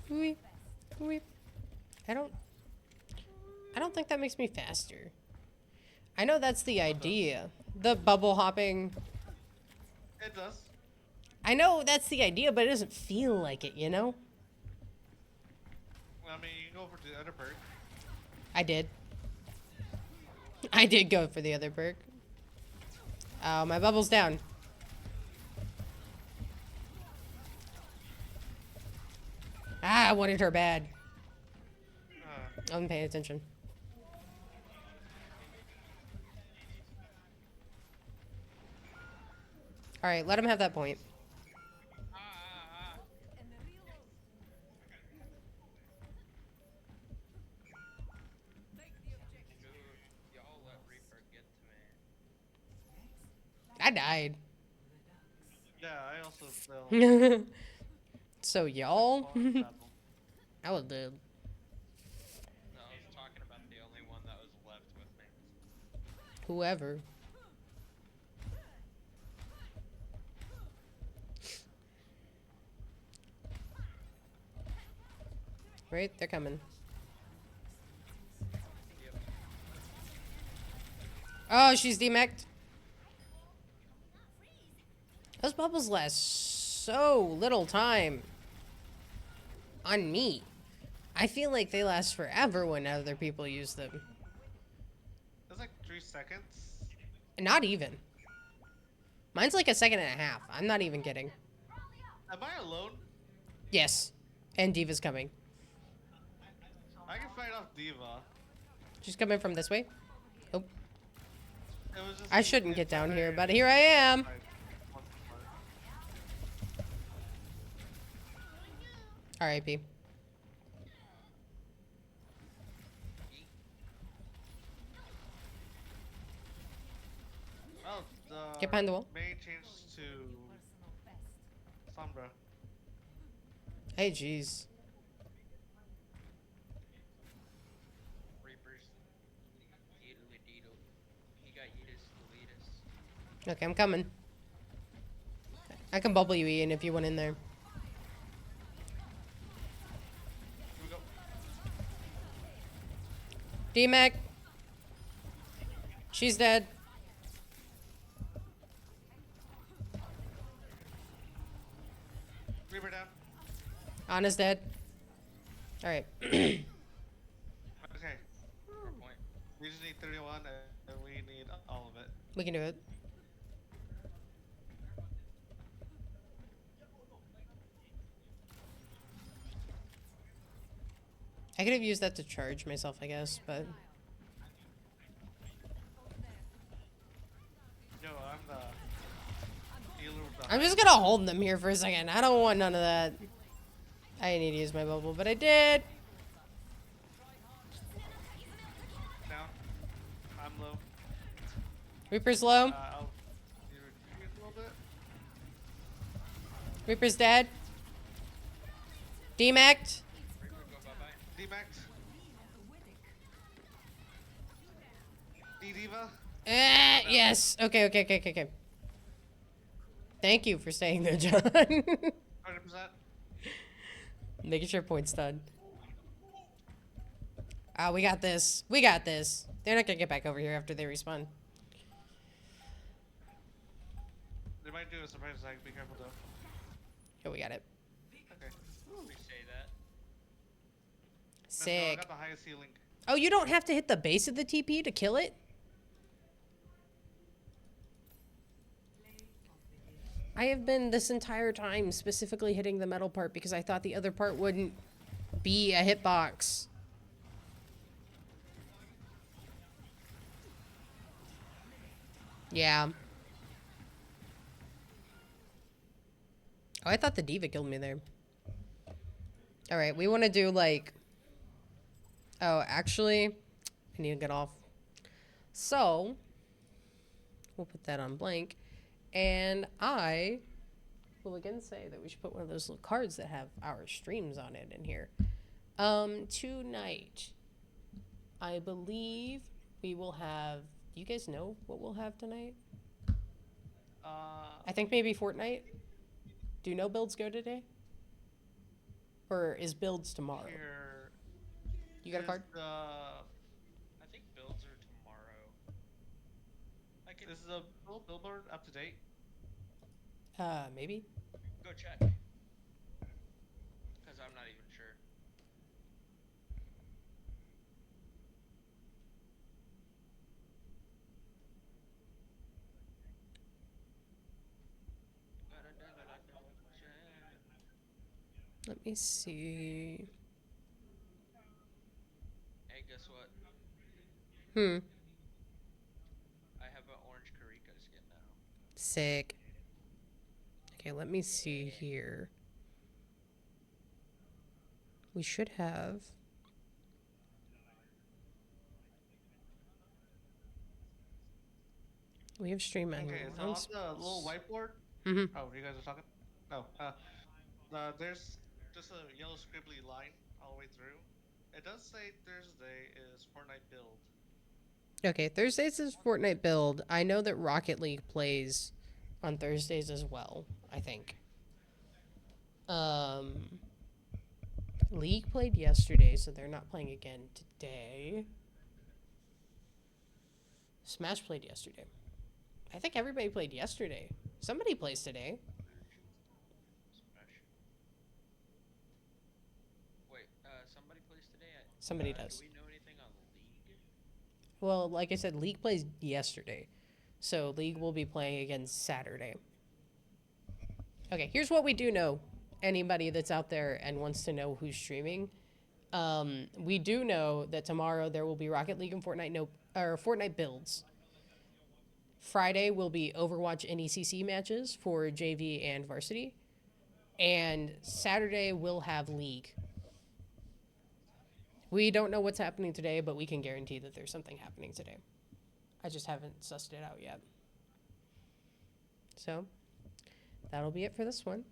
Weep, weep. I don't think that makes me faster. I know that's the idea. The bubble hopping. It does. I know that's the idea, but it doesn't feel like it, you know? I mean, you can go for the other perk. I did. I did go for the other perk. Oh, my bubble's down. Ah, I wanted her bad. I wasn't paying attention. Alright, let him have that point. Y'all let Reaper get to me. I died. Yeah, I also fell. So y'all? on the battle. I was dead. No, I was talking about the only one that was left with me. Whoever. Right, they're coming. Oh, she's demec'd. Those bubbles last so little time. On me. I feel like they last forever when other people use them. It's like 3 seconds. Not even. Mine's like a second and a half. I'm not even kidding. Am I alone? Yes. And Diva's coming. I can fight off Diva. She's coming from this way. Oh, It was just I shouldn't get down here, but here I am. R.I.P. Oh, the Get behind the wall. main changed to Sombra. Hey, jeez. Reaper's Yeedly Deedle. He got Yeetus Deletus. Okay, I'm coming. I can bubble you, Ian, if you want in there. Here we go. D-Mac. She's dead. Reaper down. Anna's dead. Alright. We just need 31 and we need all of it. We can do it. I could have used that to charge myself, I guess, but Yo, I'm the healer with the I'm just gonna hold them here for a second. I don't want none of that. I didn't need to use my bubble, but I did. down. I'm low. Reaper's low. I'll retreat a little bit. Reaper's dead. Demacked. Reaper, go bye-bye. D-Max. D-Diva. Yes. Okay. Thank you for saying that, John. 100%. Making sure points done. We got this. We got this. They're not gonna get back over here after they respawn. They might do a surprise attack. Be careful though. Oh, we got it. Okay. We say that. I Sick. got the highest healing. Oh, you don't have to hit the base of the TP to kill it? I have been this entire time specifically hitting the metal part because I thought the other part wouldn't be a hitbox. Yeah. Oh, I thought the diva killed me there. Alright, we want to do like... Oh, actually, I need to get off. So, we'll put that on blank. And I will again say that we should put one of those little cards that have our streams on it in here. Tonight, I believe we will have... Do you guys know what we'll have tonight? I think maybe Fortnite. Do no builds go today? Or is builds tomorrow? Here. You got a card? I think builds are tomorrow. I can Is the billboard up to date? Maybe. go check. Because I'm not even sure. Let me see. Hey, guess what? Hmm. I have an orange Karika skin now. Sick. Okay, let me see here. We should have... We have stream Okay, so on annual. the little whiteboard. Mm-hmm. Oh, you guys are talking? No. There's just a yellow scribbly line all the way through. It does say Thursday is Fortnite build. Okay, Thursdays is Fortnite build. I know that Rocket League plays on Thursdays as well, I think. League played yesterday, so they're not playing again today. Smash played yesterday. I think everybody played yesterday. Somebody plays today. Smash. Wait, somebody plays today? Somebody does. Do we know anything on League? Well, like I said, League plays yesterday. So League will be playing again Saturday. Okay, here's what we do know. Anybody that's out there and wants to know who's streaming. We do know that tomorrow there will be Rocket League and Fortnite builds. Friday will be Overwatch and ECC matches for JV and Varsity. And Saturday we'll have League. We don't know what's happening today, but we can guarantee that there's something happening today. I just haven't sussed it out yet. So, that'll be it for this one.